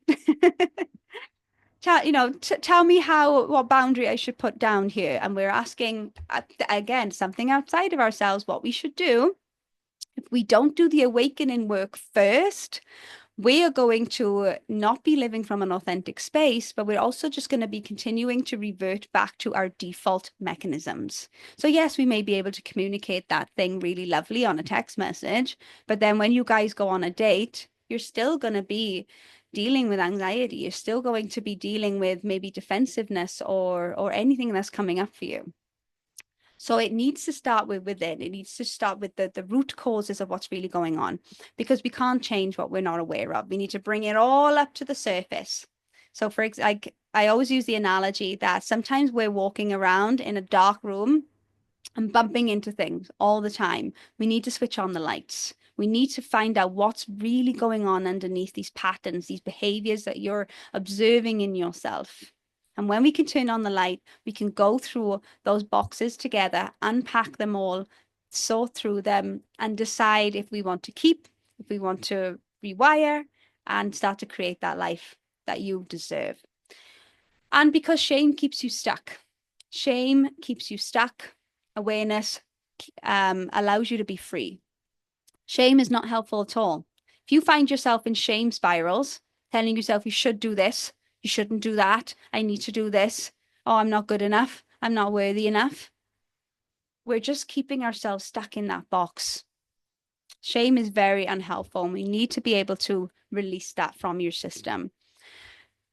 Tell me what boundary I should put down here. And we're asking, again, something outside of ourselves, what we should do. If we don't do the awakening work first, we are going to not be living from an authentic space, but we're also just going to be continuing to revert back to our default mechanisms. So yes, we may be able to communicate that thing really lovely on a text message, but then when you guys go on a date, you're still going to be dealing with anxiety. You're still going to be dealing with maybe defensiveness or anything that's coming up for you. So it needs to start with within. It needs to start with the root causes of what's really going on, because we can't change what we're not aware of. We need to bring it all up to the surface. So for example, I always use the analogy that sometimes we're walking around in a dark room and bumping into things all the time. We need to switch on the lights. We need to find out what's really going on underneath these patterns, these behaviors that you're observing in yourself. And when we can turn on the light, we can go through those boxes together, unpack them all, sort through them, and decide if we want to keep, if we want to rewire, and start to create that life that you deserve. And because shame keeps you stuck. Shame keeps you stuck. Awareness allows you to be free. Shame is not helpful at all. If you find yourself in shame spirals, telling yourself you should do this, you shouldn't do that, I need to do this, oh, I'm not good enough, I'm not worthy enough, we're just keeping ourselves stuck in that box. Shame is very unhelpful, and we need to be able to release that from your system.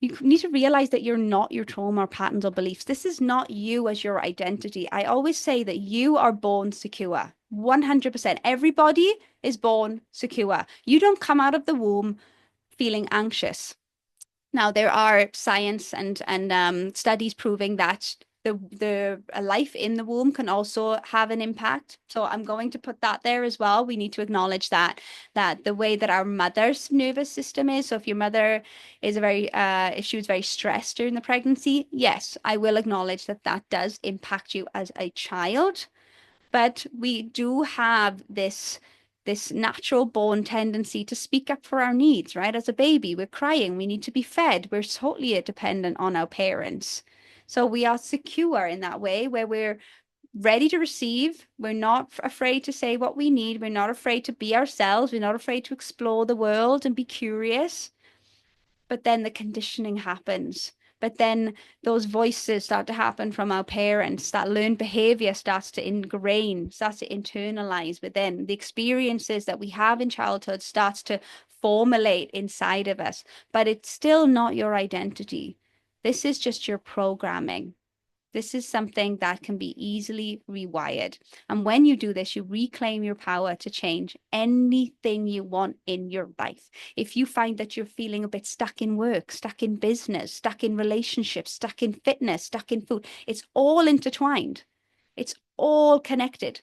You need to realize that you're not your trauma or patterns or beliefs. This is not you as your identity. I always say that you are born secure. 100%. Everybody is born secure. You don't come out of the womb feeling anxious. Now, there are science and studies proving that the life in the womb can also have an impact. So I'm going to put that there as well. We need to acknowledge that the way that our mother's nervous system is. So if your mother is if she was very stressed during the pregnancy, yes, I will acknowledge that that does impact you as a child. But we do have this natural born tendency to speak up for our needs, right? As a baby, we're crying, we need to be fed. We're totally dependent on our parents. So we are secure in that way where we're ready to receive. We're not afraid to say what we need. We're not afraid to be ourselves. We're not afraid to explore the world and be curious. But then the conditioning happens. But then those voices start to happen from our parents. That learned behavior starts to ingrain, starts to internalize within. The experiences that we have in childhood starts to formulate inside of us. But it's still not your identity. This is just your programming. This is something that can be easily rewired. And when you do this, you reclaim your power to change anything you want in your life. If you find that you're feeling a bit stuck in work, stuck in business, stuck in relationships, stuck in fitness, stuck in food, it's all intertwined. It's all connected.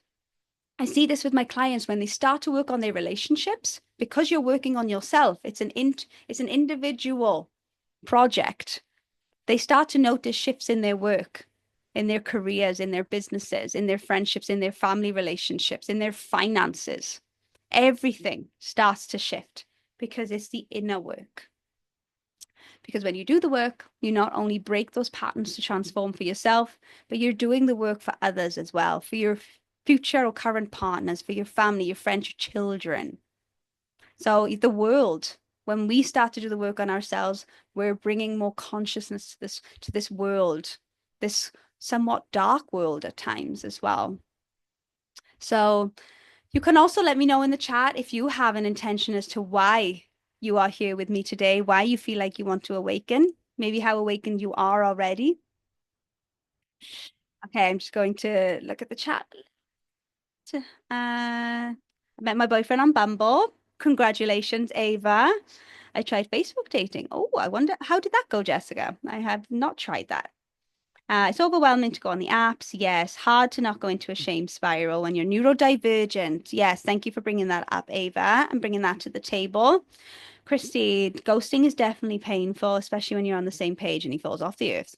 I see this with my clients when they start to work on their relationships, because you're working on yourself. It's an individual project. They start to notice shifts in their work, in their careers, in their businesses, in their friendships, in their family relationships, in their finances. Everything starts to shift because it's the inner work. Because when you do the work, you not only break those patterns to transform for yourself, but you're doing the work for others as well, for your future or current partners, for your family, your friends, your children. So the world, when we start to do the work on ourselves, we're bringing more consciousness to this world, this somewhat dark world at times as well. So you can also let me know in the chat if you have an intention as to why you are here with me today, why you feel like you want to awaken, maybe how awakened you are already. Okay, I'm just going to look at the chat. I met my boyfriend on Bumble. Congratulations, Ava. I tried Facebook dating. Oh, I wonder how did that go, Jessica? I have not tried that. It's overwhelming to go on the apps. Yes. Hard to not go into a shame spiral when you're neurodivergent. Yes. Thank you for bringing that up, Ava, and bringing that to the table. Christy, ghosting is definitely painful, especially when you're on the same page and he falls off the earth.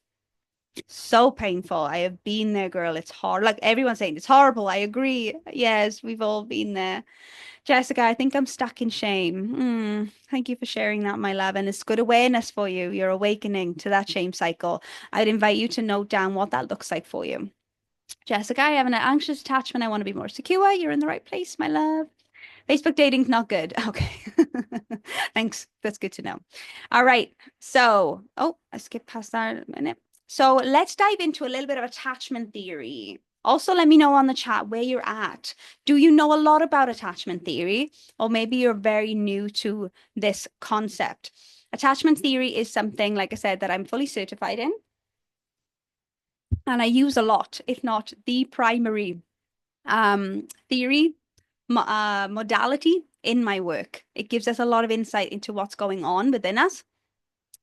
So painful. I have been there, girl. It's hard. Like everyone's saying, it's horrible. I agree. Yes, we've all been there. Jessica, I think I'm stuck in shame. Thank you for sharing that, my love. And it's good awareness for you. You're awakening to that shame cycle. I'd invite you to note down what that looks like for you. Jessica, I have an anxious attachment. I want to be more secure. You're in the right place, my love. Facebook dating's not good. Okay. Thanks. That's good to know. All right. So, oh, I skipped past that a minute. So let's dive into a little bit of attachment theory. Also, let me know on the chat where you're at. Do you know a lot about attachment theory? Or maybe you're very new to this concept. Attachment theory is something, like I said, that I'm fully certified in. And I use a lot, if not the primary theory modality in my work. It gives us a lot of insight into what's going on within us.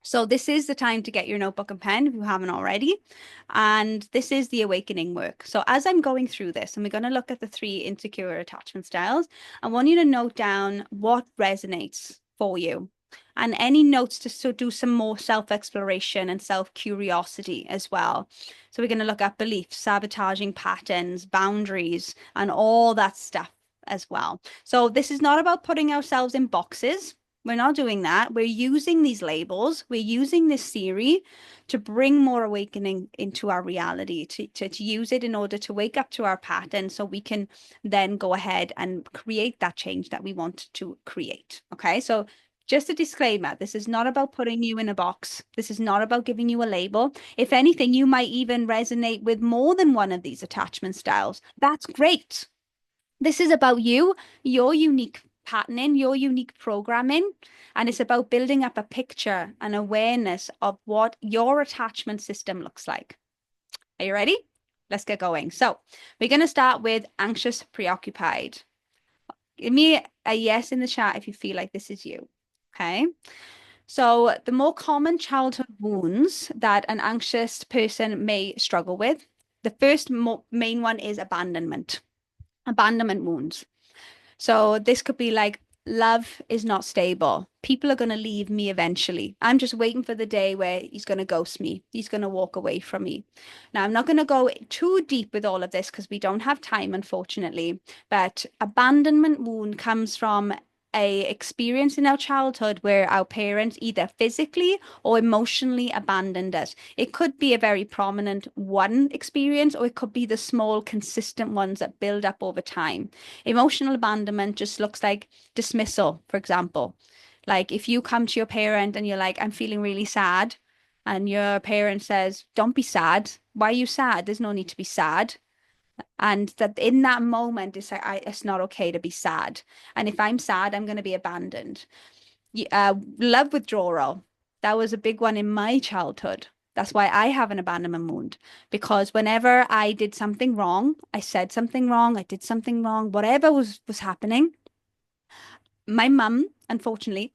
So this is the time to get your notebook and pen if you haven't already. And this is the awakening work. So as I'm going through this, and we're going to look at the 3 insecure attachment styles, I want you to note down what resonates for you. And any notes to do some more self-exploration and self-curiosity as well. So we're going to look at beliefs, sabotaging patterns, boundaries, and all that stuff as well. So this is not about putting ourselves in boxes. We're not doing that. We're using these labels. We're using this theory to bring more awakening into our reality, to use it in order to wake up to our pattern so we can then go ahead and create that change that we want to create. Okay, so just a disclaimer, this is not about putting you in a box. This is not about giving you a label. If anything, you might even resonate with more than one of these attachment styles. That's great. This is about you, your unique patterning, your unique programming, and it's about building up a picture and awareness of what your attachment system looks like. Are you ready? Let's get going. So we're going to start with anxious, preoccupied. Give me a yes in the chat if you feel like this is you. Okay. So the more common childhood wounds that an anxious person may struggle with, the first main one is abandonment wounds. So this could be like, love is not stable. People are going to leave me eventually. I'm just waiting for the day where he's going to ghost me. He's going to walk away from me. Now, I'm not going to go too deep with all of this because we don't have time, unfortunately. But abandonment wound comes from a experience in our childhood where our parents either physically or emotionally abandoned us. It could be a very prominent one experience, or it could be the small, consistent ones that build up over time. Emotional abandonment just looks like dismissal, for example. Like if you come to your parent and you're like, I'm feeling really sad, and your parent says, don't be sad. Why are you sad? There's no need to be sad. And that in that moment, it's like, it's not okay to be sad. And if I'm sad, I'm going to be abandoned. Love withdrawal. That was a big one in my childhood. That's why I have an abandonment wound, because whenever I did something wrong, I said something wrong, I did something wrong, whatever was happening, my mum, unfortunately,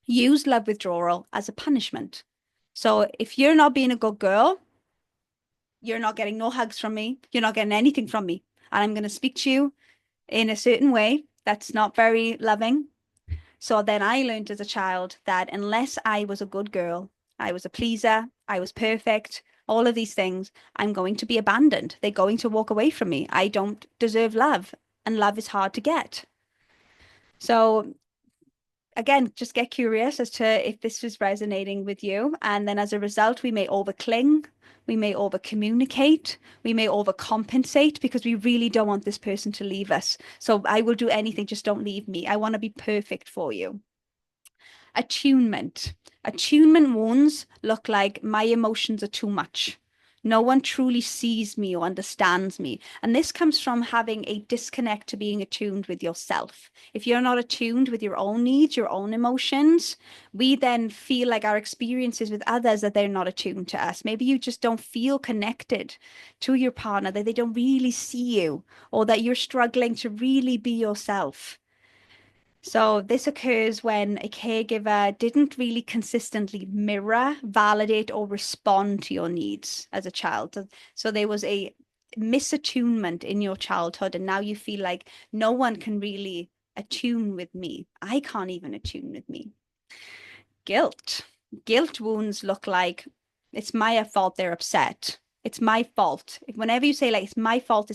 used love withdrawal as a punishment. So if you're not being a good girl, you're not getting no hugs from me, you're not getting anything from me, and I'm going to speak to you in a certain way that's not very loving. So then I learned as a child that unless I was a good girl, I was a pleaser, I was perfect, all of these things, I'm going to be abandoned. They're going to walk away from me. I don't deserve love, and love is hard to get. So again, just get curious as to if this is resonating with you. And then as a result, we may overcling, we may over communicate, we may overcompensate because we really don't want this person to leave us. So I will do anything, just don't leave me. I want to be perfect for you. Attunement. Attunement wounds look like my emotions are too much. No one truly sees me or understands me. And this comes from having a disconnect to being attuned with yourself. If you're not attuned with your own needs, your own emotions, we then feel like our experiences with others that they're not attuned to us. Maybe you just don't feel connected to your partner, that they don't really see you, or that you're struggling to really be yourself. So this occurs when a caregiver didn't really consistently mirror, validate, or respond to your needs as a child. So there was a misattunement in your childhood, and now you feel like no one can really attune with me. I can't even attune with me. Guilt. Guilt wounds look like it's my fault they're upset. It's my fault. Whenever you say like it's my fault,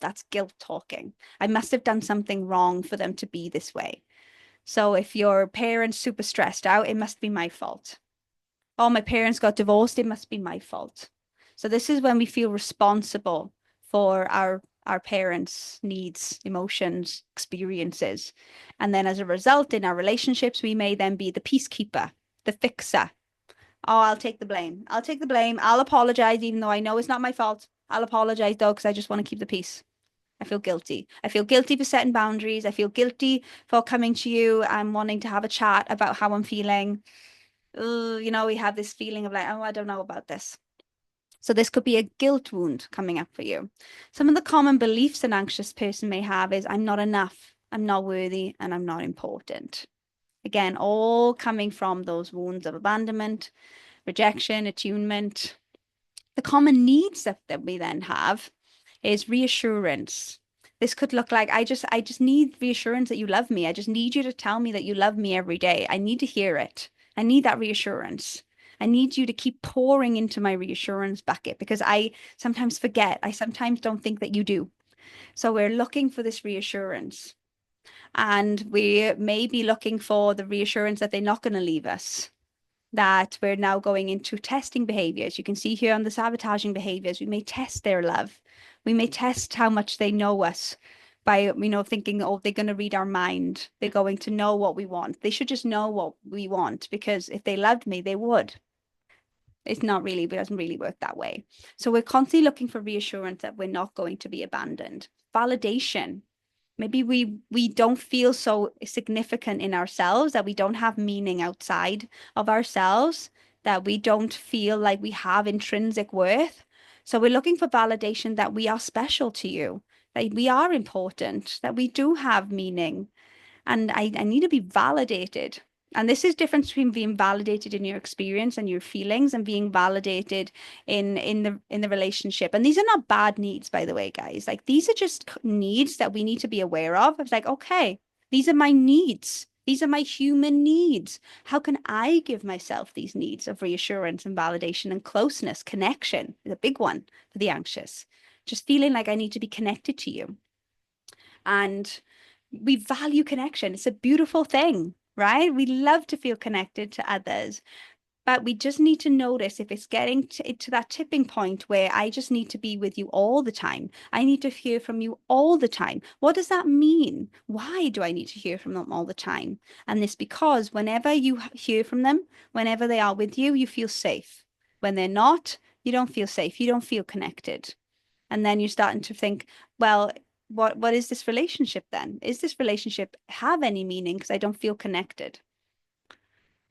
that's guilt talking. I must have done something wrong for them to be this way. So if your parents super stressed out, it must be my fault. Oh, my parents got divorced, it must be my fault. So this is when we feel responsible for our parents' needs, emotions, experiences. And then as a result, in our relationships, we may then be the peacekeeper, the fixer. Oh, I'll take the blame. I'll take the blame. I'll apologize, even though I know it's not my fault. I'll apologize though, because I just want to keep the peace. I feel guilty. I feel guilty for setting boundaries. I feel guilty for coming to you and wanting to have a chat about how I'm feeling. We have this feeling of like, oh, I don't know about this. So this could be a guilt wound coming up for you. Some of the common beliefs an anxious person may have is I'm not enough, I'm not worthy, and I'm not important. Again, all coming from those wounds of abandonment, rejection, attunement. The common needs that we then have is reassurance. This could look like I just need reassurance that you love me. I just need you to tell me that you love me every day. I need to hear it. I need that reassurance. I need you to keep pouring into my reassurance bucket because I sometimes forget. I sometimes don't think that you do. So we're looking for this reassurance. And we may be looking for the reassurance that they're not going to leave us, that we're now going into testing behaviors. You can see here on the sabotaging behaviors, we may test their love. We may test how much they know us by, thinking, oh, they're going to read our mind. They're going to know what we want. They should just know what we want because if they loved me, they would. It's not really, it doesn't really work that way. So we're constantly looking for reassurance that we're not going to be abandoned. Validation. Maybe we don't feel so significant in ourselves, that we don't have meaning outside of ourselves, that we don't feel like we have intrinsic worth. So we're looking for validation that we are special to you, that we are important, that we do have meaning, and I need to be validated. And this is difference between being validated in your experience and your feelings and being validated in the relationship. And these are not bad needs, by the way, guys. Like these are just needs that we need to be aware of. It's like, okay, these are my needs. These are my human needs. How can I give myself these needs of reassurance and validation and closeness? Connection is a big one for the anxious. Just feeling like I need to be connected to you. And we value connection. It's a beautiful thing, right? We love to feel connected to others, but we just need to notice if it's getting to that tipping point where I just need to be with you all the time. I need to hear from you all the time. What does that mean? Why do I need to hear from them all the time? And this because whenever you hear from them, whenever they are with you, you feel safe. When they're not, you don't feel safe. You don't feel connected. And then you're starting to think, well, what is this relationship then? Is this relationship have any meaning? Because I don't feel connected.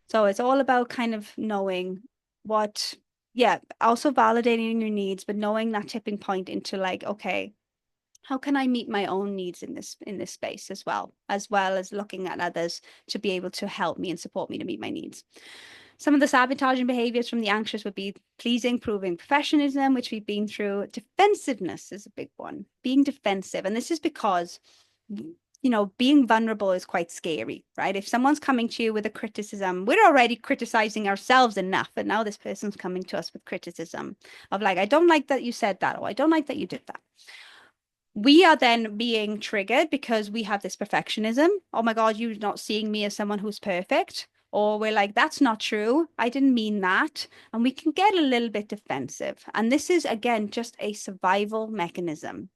So it's all about kind of knowing what, yeah, also validating your needs, but knowing that tipping point into like, okay, how can I meet my own needs in this space as well as looking at others to be able to help me and support me to meet my needs. Some of the sabotaging behaviors from the anxious would be pleasing, proving, perfectionism, which we've been through. Defensiveness is a big one, being defensive. And this is because, being vulnerable is quite scary, right? If someone's coming to you with a criticism, we're already criticizing ourselves enough. And now this person's coming to us with criticism of like, I don't like that you said that, or I don't like that you did that. We are then being triggered because we have this perfectionism. Oh my God, you're not seeing me as someone who's perfect. Or we're like, that's not true. I didn't mean that. And we can get a little bit defensive. And this is, again, just a survival mechanism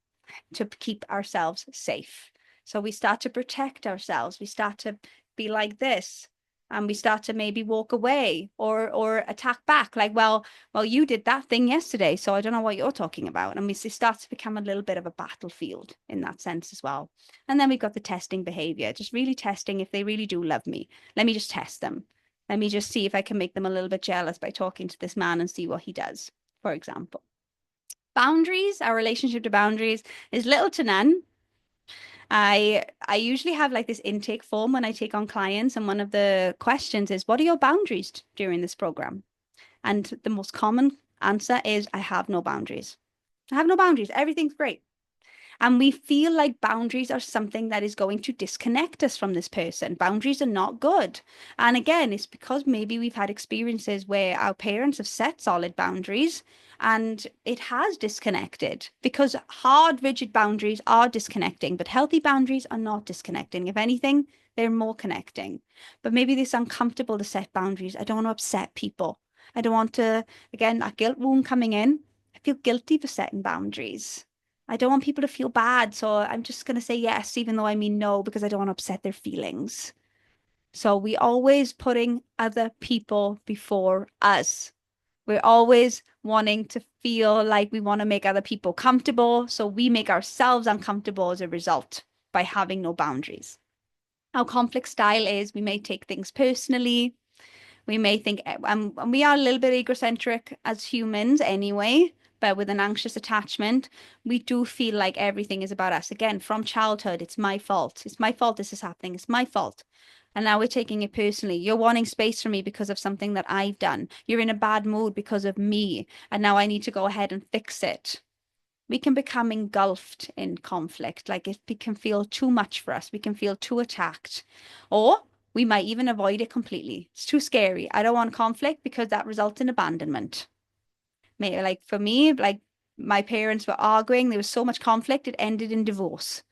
to keep ourselves safe. So we start to protect ourselves. We start to be like this. and we start to maybe walk away or attack back, like, well, you did that thing yesterday, so I don't know what you're talking about. And we start to become a little bit of a battlefield in that sense as well. And then we've got the testing behavior, just really testing if they really do love me. Let me just test them. Let me just see if I can make them a little bit jealous by talking to this man and see what he does, for example. Boundaries, our relationship to boundaries is little to none. I usually have like this intake form when I take on clients, and one of the questions is, what are your boundaries during this program? And the most common answer is, I have no boundaries. I have no boundaries. Everything's great. And we feel like boundaries are something that is going to disconnect us from this person. Boundaries are not good. And again, it's because maybe we've had experiences where our parents have set solid boundaries and it has disconnected, because hard, rigid boundaries are disconnecting, but healthy boundaries are not disconnecting. If anything, they're more connecting. But maybe it's uncomfortable to set boundaries. I don't want to upset people. I don't want to, again, that guilt wound coming in. I feel guilty for setting boundaries. I don't want people to feel bad. So I'm just going to say yes, even though I mean no, because I don't want to upset their feelings. So we always putting other people before us. We're always wanting to feel like we want to make other people comfortable. So we make ourselves uncomfortable as a result by having no boundaries. Our conflict style is we may take things personally. We may think, and we are a little bit egocentric as humans anyway, but with an anxious attachment, we do feel like everything is about us. Again, from childhood, it's my fault. It's my fault this is happening. It's my fault. And now we're taking it personally. You're wanting space from me because of something that I've done. You're in a bad mood because of me. And now I need to go ahead and fix it. We can become engulfed in conflict. Like it can feel too much for us. We can feel too attacked. Or we might even avoid it completely. It's too scary. I don't want conflict because that results in abandonment. Maybe like for me, like my parents were arguing, there was so much conflict, it ended in divorce.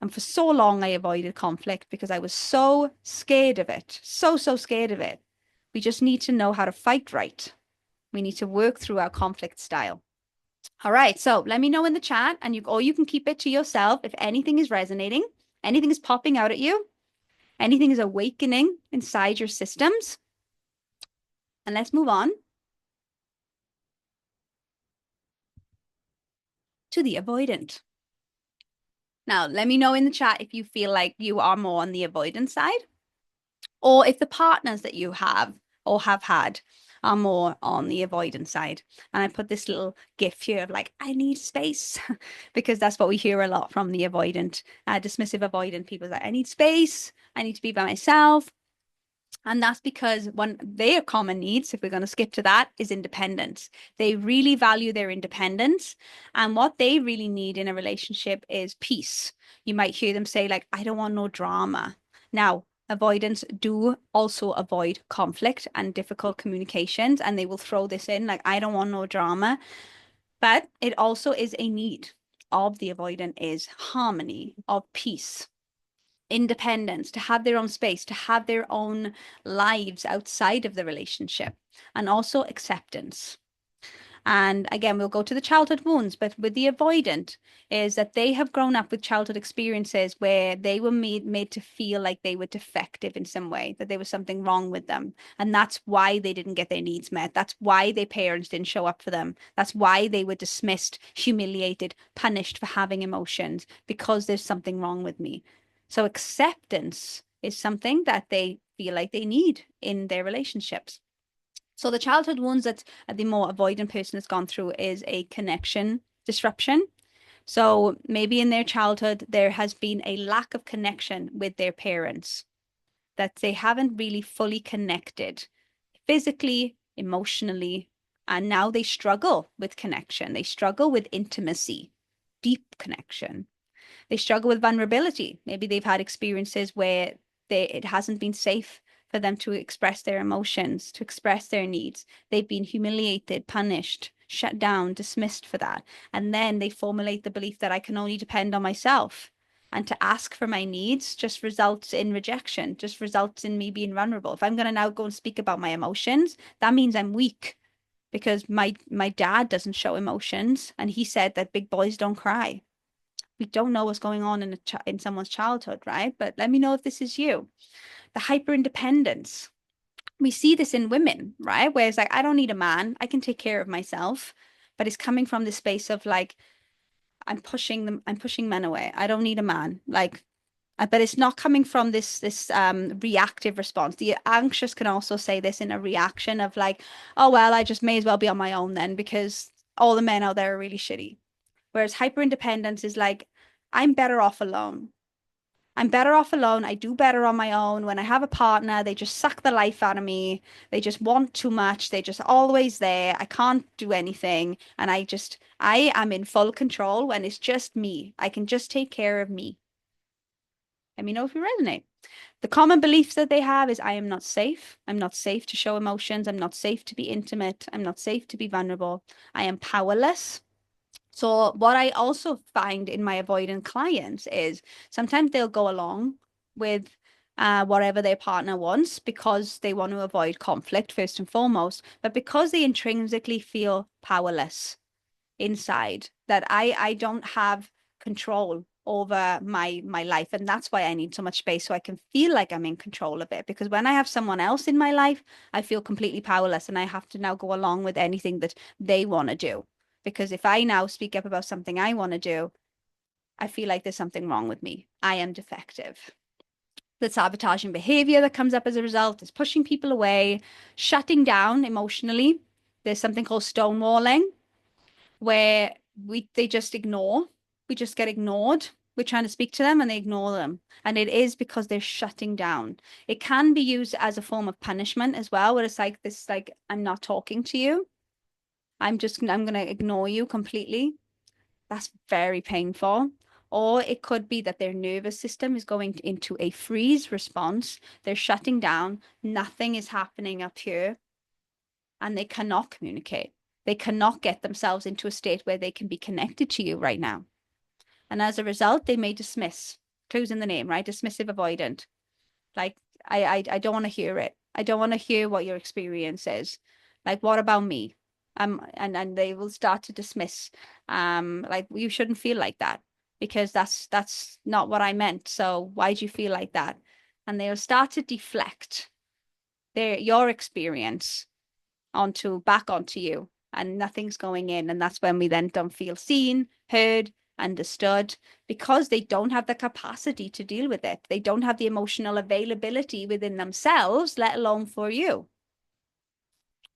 And for so long, I avoided conflict because I was so scared of it. So scared of it. We just need to know how to fight right. We need to work through our conflict style. All right, so let me know in the chat, and you can keep it to yourself if anything is resonating, anything is popping out at you, anything is awakening inside your systems. And let's move on to the avoidant. Now, let me know in the chat if you feel like you are more on the avoidance side, or if the partners that you have or have had are more on the avoidance side. And I put this little gif here of like, I need space, because that's what we hear a lot from the avoidant, dismissive avoidant people, that I need space, I need to be by myself. And that's because one of their common needs, if we're going to skip to that, is independence. They really value their independence. And what they really need in a relationship is peace. You might hear them say, like, I don't want no drama. Now, avoidants do also avoid conflict and difficult communications, and they will throw this in, like, I don't want no drama. But it also is a need of the avoidant is harmony, of peace, independence, to have their own space, to have their own lives outside of the relationship, and also acceptance. And again, we'll go to the childhood wounds, but with the avoidant is that they have grown up with childhood experiences where they were made to feel like they were defective in some way, that there was something wrong with them. And that's why they didn't get their needs met. That's why their parents didn't show up for them. That's why they were dismissed, humiliated, punished for having emotions, because there's something wrong with me. So acceptance is something that they feel like they need in their relationships. So the childhood wounds that the more avoidant person has gone through is a connection disruption. So maybe in their childhood, there has been a lack of connection with their parents, that they haven't really fully connected physically, emotionally, and now they struggle with connection. They struggle with intimacy, deep connection. They struggle with vulnerability. Maybe they've had experiences where it hasn't been safe for them to express their emotions, to express their needs. They've been humiliated, punished, shut down, dismissed for that. And then they formulate the belief that I can only depend on myself. And to ask for my needs just results in rejection, just results in me being vulnerable. If I'm going to now go and speak about my emotions, that means I'm weak, because my dad doesn't show emotions, and he said that big boys don't cry. We don't know what's going on in someone's childhood, right? But let me know if this is you. the hyper independence. We see this in women, right? Where it's like, I don't need a man, I can take care of myself. But it's coming from this space of like, I'm pushing men away. I don't need a man. Like, but it's not coming from this reactive response. The anxious can also say this in a reaction of like, oh well, I just may as well be on my own then because all the men out there are really shitty. Whereas hyper independence is like, I'm better off alone. I'm better off alone. I do better on my own. When I have a partner, they just suck the life out of me. They just want too much. They're just always there. I can't do anything. And I am in full control when it's just me. I can just take care of me. Let me know if you resonate. The common beliefs that they have is I am not safe. I'm not safe to show emotions. I'm not safe to be intimate. I'm not safe to be vulnerable. I am powerless. So what I also find in my avoidant clients is sometimes they'll go along with whatever their partner wants because they want to avoid conflict first and foremost, but because they intrinsically feel powerless inside, that I don't have control over my life, and that's why I need so much space so I can feel like I'm in control of it. Because when I have someone else in my life, I feel completely powerless, and I have to now go along with anything that they want to do. Because if I now speak up about something I want to do, I feel like there's something wrong with me. I am defective. The sabotaging behavior that comes up as a result is pushing people away, shutting down emotionally. There's something called stonewalling, where they just ignore. We just get ignored. We're trying to speak to them and they ignore them. And it is because they're shutting down. It can be used as a form of punishment as well, where it's like this, like, I'm not talking to you. I'm going to ignore you completely. That's very painful. Or it could be that their nervous system is going into a freeze response. They're shutting down. Nothing is happening up here. And they cannot communicate. They cannot get themselves into a state where they can be connected to you right now. And as a result, they may dismiss. Clues in the name, right? Dismissive avoidant. Like, I don't want to hear it. I don't want to hear what your experience is. Like, what about me? And they will start to dismiss. Like, you shouldn't feel like that because that's not what I meant. So why do you feel like that? And they'll start to deflect your experience back onto you, and nothing's going in. And that's when we then don't feel seen, heard, understood, because they don't have the capacity to deal with it. They don't have the emotional availability within themselves, let alone for you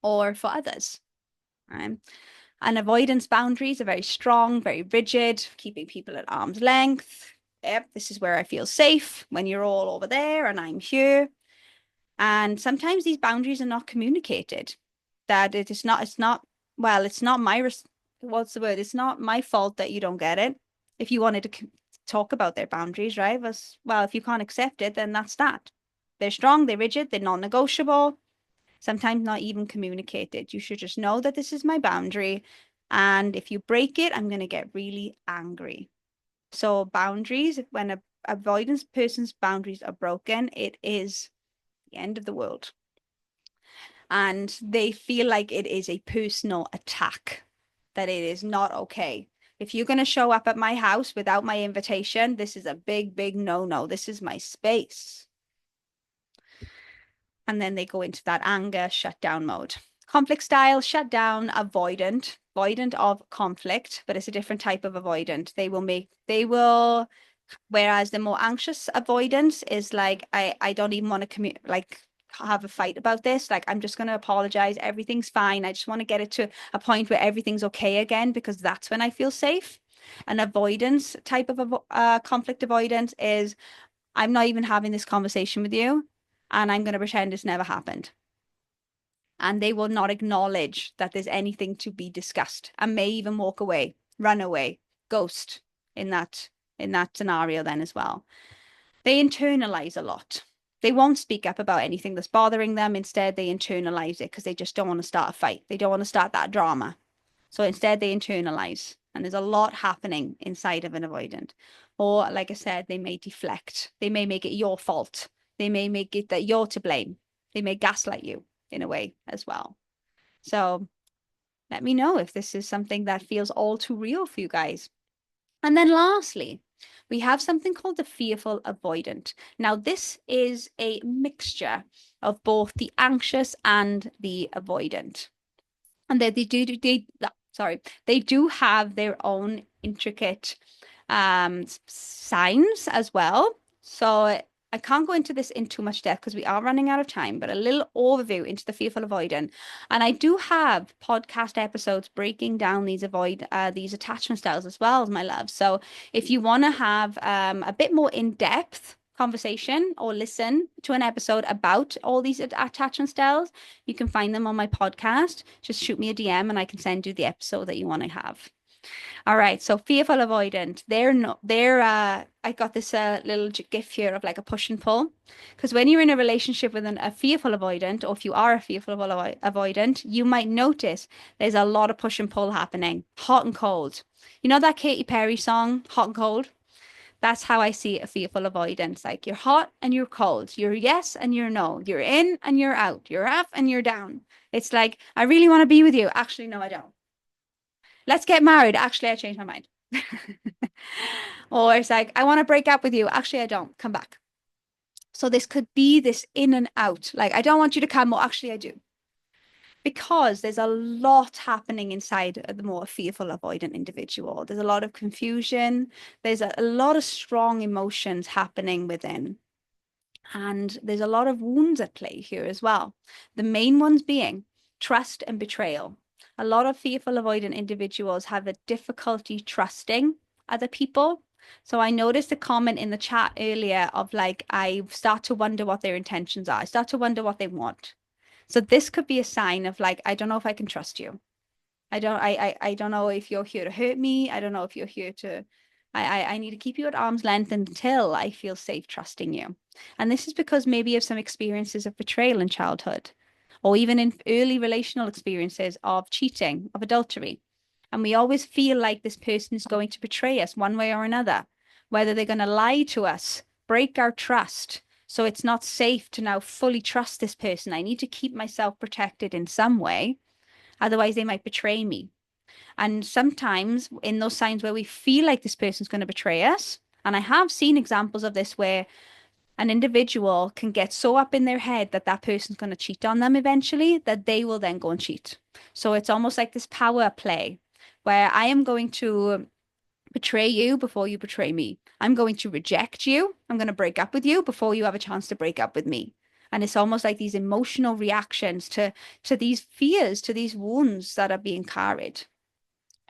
or for others. Right? And avoidance boundaries are very strong, very rigid, keeping people at arm's length. Yep, this is where I feel safe when you're all over there and I'm here. And sometimes these boundaries are not communicated. That it's not, well, it's not what's the word? It's not my fault that you don't get it. If you wanted to talk about their boundaries, right? Well, if you can't accept it, then that's that. They're strong, they're rigid, they're non-negotiable, sometimes not even communicated. You should just know that this is my boundary. And if you break it, I'm going to get really angry. So boundaries, when a avoidance person's boundaries are broken, it is the end of the world. And they feel like it is a personal attack, that it is not okay. If you're going to show up at my house without my invitation, this is a big, big no-no. This is my space. And then they go into that anger shutdown mode. Conflict style, shut down, avoidant of conflict, but it's a different type of avoidant. Whereas the more anxious avoidance is like, I don't even want to have a fight about this. Like, I'm just going to apologize. Everything's fine. I just want to get it to a point where everything's okay again, because that's when I feel safe. An avoidance type of conflict avoidance is, I'm not even having this conversation with you, and I'm going to pretend it's never happened. And they will not acknowledge that there's anything to be discussed, and may even walk away, run away, ghost in that scenario then as well. They internalize a lot. They won't speak up about anything that's bothering them. Instead, they internalize it because they just don't want to start a fight. They don't want to start that drama. So instead, they internalize. And there's a lot happening inside of an avoidant. Or, like I said, they may deflect. They may make it your fault. They may make it that you're to blame. They may gaslight you in a way as well. So let me know if this is something that feels all too real for you guys. And then lastly, we have something called the fearful avoidant. Now, this is a mixture of both the anxious and the avoidant. And they do have their own intricate signs as well. So I can't go into this in too much depth because we are running out of time, but a little overview into the fearful avoidant. And I do have podcast episodes breaking down these attachment styles as well, my love. So if you want to have a bit more in-depth conversation or listen to an episode about all these attachment styles, you can find them on my podcast. Just shoot me a DM and I can send you the episode that you want to have. All right, so fearful avoidant. I got this little gif here of like a push and pull. Because when you're in a relationship with a fearful avoidant, or if you are a fearful avoidant, you might notice there's a lot of push and pull happening, hot and cold. You know that Katy Perry song, Hot and Cold? That's how I see a fearful avoidance. Like you're hot and you're cold. You're yes and you're no. You're in and you're out. You're up and you're down. It's like, I really want to be with you. Actually, no, I don't. Let's get married. Actually, I changed my mind. Or it's like, I want to break up with you. Actually, I don't. Come back. So this could be this in and out. Like, I don't want you to come. Well, actually, I do. Because there's a lot happening inside the more fearful avoidant individual. There's a lot of confusion. There's a lot of strong emotions happening within. And there's a lot of wounds at play here as well. The main ones being trust and betrayal. A lot of fearful avoidant individuals have a difficulty trusting other people. So I noticed a comment in the chat earlier of like, I start to wonder what their intentions are. I start to wonder what they want. So this could be a sign of like, I don't know if I can trust you. I don't know if you're here to hurt me. I don't know if you're here to, I need to keep you at arm's length until I feel safe trusting you. And this is because maybe of some experiences of betrayal in childhood, or even in early relational experiences of cheating, of adultery. And we always feel like this person is going to betray us one way or another, whether they're going to lie to us, break our trust. So it's not safe to now fully trust this person. I need to keep myself protected in some way. Otherwise, they might betray me. And sometimes in those signs where we feel like this person's going to betray us, and I have seen examples of this where an individual can get so up in their head that that person's going to cheat on them eventually, that they will then go and cheat. So it's almost like this power play where I am going to betray you before you betray me. I'm going to reject you. I'm going to break up with you before you have a chance to break up with me. And it's almost like these emotional reactions to these fears, to these wounds that are being carried.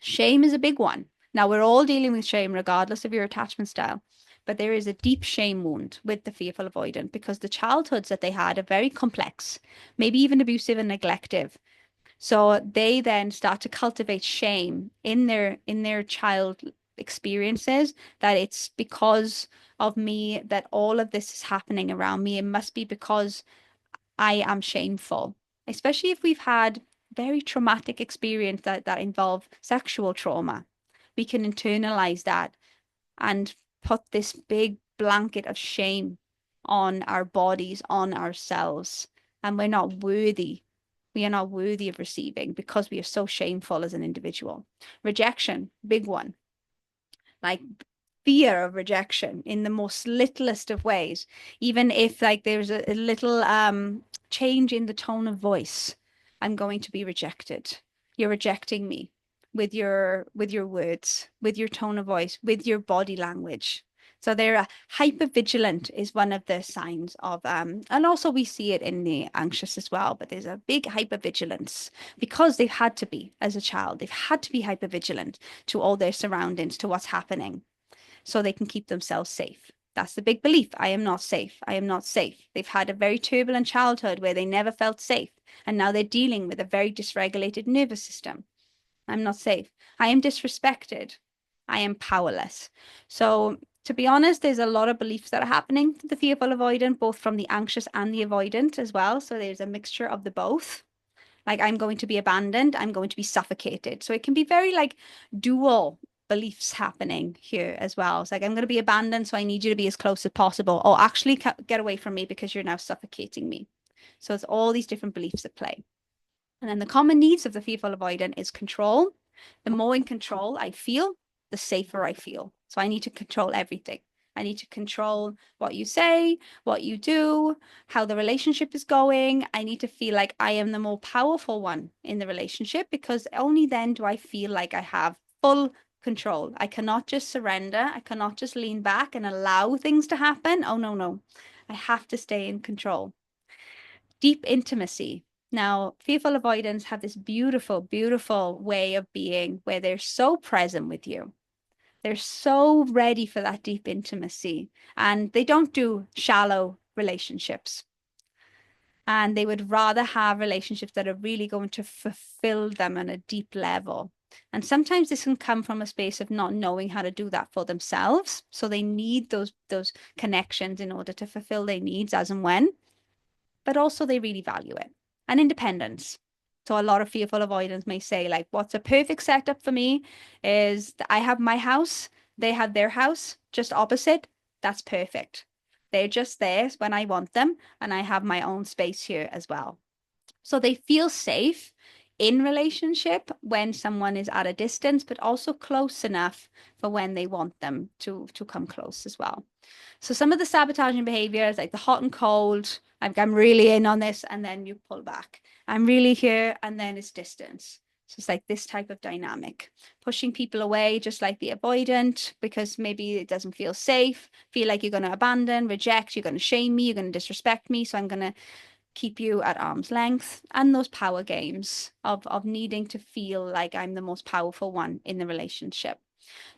Shame is a big one. Now, we're all dealing with shame regardless of your attachment style, but there is a deep shame wound with the fearful avoidant because the childhoods that they had are very complex, maybe even abusive and neglective. So they then start to cultivate shame in their child experiences, that it's because of me that all of this is happening around me. It must be because I am shameful, especially if we've had very traumatic experience that involve sexual trauma. We can internalize that and put this big blanket of shame on our bodies, on ourselves, and we're not worthy. We are not worthy of receiving because we are so shameful as an individual. Rejection, big one. Like fear of rejection in the most littlest of ways, even if like there's a little change in the tone of voice, I'm going to be rejected. You're rejecting me with your words, with your tone of voice, with your body language. So they're hyper vigilant is one of the signs of and also we see it in the anxious as well, but there's a big hyper vigilance because they've had to be as a child. They've had to be hyper vigilant to all their surroundings, to what's happening, so they can keep themselves safe. That's the big belief. I am not safe. I am not safe. They've had a very turbulent childhood where they never felt safe. And now they're dealing with a very dysregulated nervous system. I'm not safe. I am disrespected. I am powerless. So to be honest, there's a lot of beliefs that are happening to the fearful avoidant, both from the anxious and the avoidant as well. So there's a mixture of the both. Like I'm going to be abandoned, I'm going to be suffocated. So it can be very like dual beliefs happening here as well. It's like I'm going to be abandoned, so I need you to be as close as possible. Or actually get away from me because you're now suffocating me. So it's all these different beliefs at play. And then the common needs of the fearful avoidant is control. The more in control I feel, the safer I feel. So I need to control everything. I need to control what you say, what you do, how the relationship is going. I need to feel like I am the more powerful one in the relationship, because only then do I feel like I have full control. I cannot just surrender. I cannot just lean back and allow things to happen. Oh, no, no. I have to stay in control. Deep intimacy. Now, fearful avoidance have this beautiful, beautiful way of being where they're so present with you. They're so ready for that deep intimacy, and they don't do shallow relationships. And they would rather have relationships that are really going to fulfill them on a deep level. And sometimes this can come from a space of not knowing how to do that for themselves. So they need those connections in order to fulfill their needs as and when, but also they really value it. And independence. So a lot of fearful avoidance may say, like, what's a perfect setup for me is I have my house, they have their house, just opposite. That's perfect. They're just there when I want them, and I have my own space here as well. So they feel safe in relationship when someone is at a distance, but also close enough for when they want them to come close as well. So some of the sabotaging behaviors, like the hot and cold, I'm really in on this, and then you pull back. I'm really here, and then it's distance. So it's like this type of dynamic, pushing people away, just like the avoidant, because maybe it doesn't feel safe, feel like you're going to abandon, reject, you're going to shame me, you're going to disrespect me. So I'm going to keep you at arm's length. And those power games of needing to feel like I'm the most powerful one in the relationship.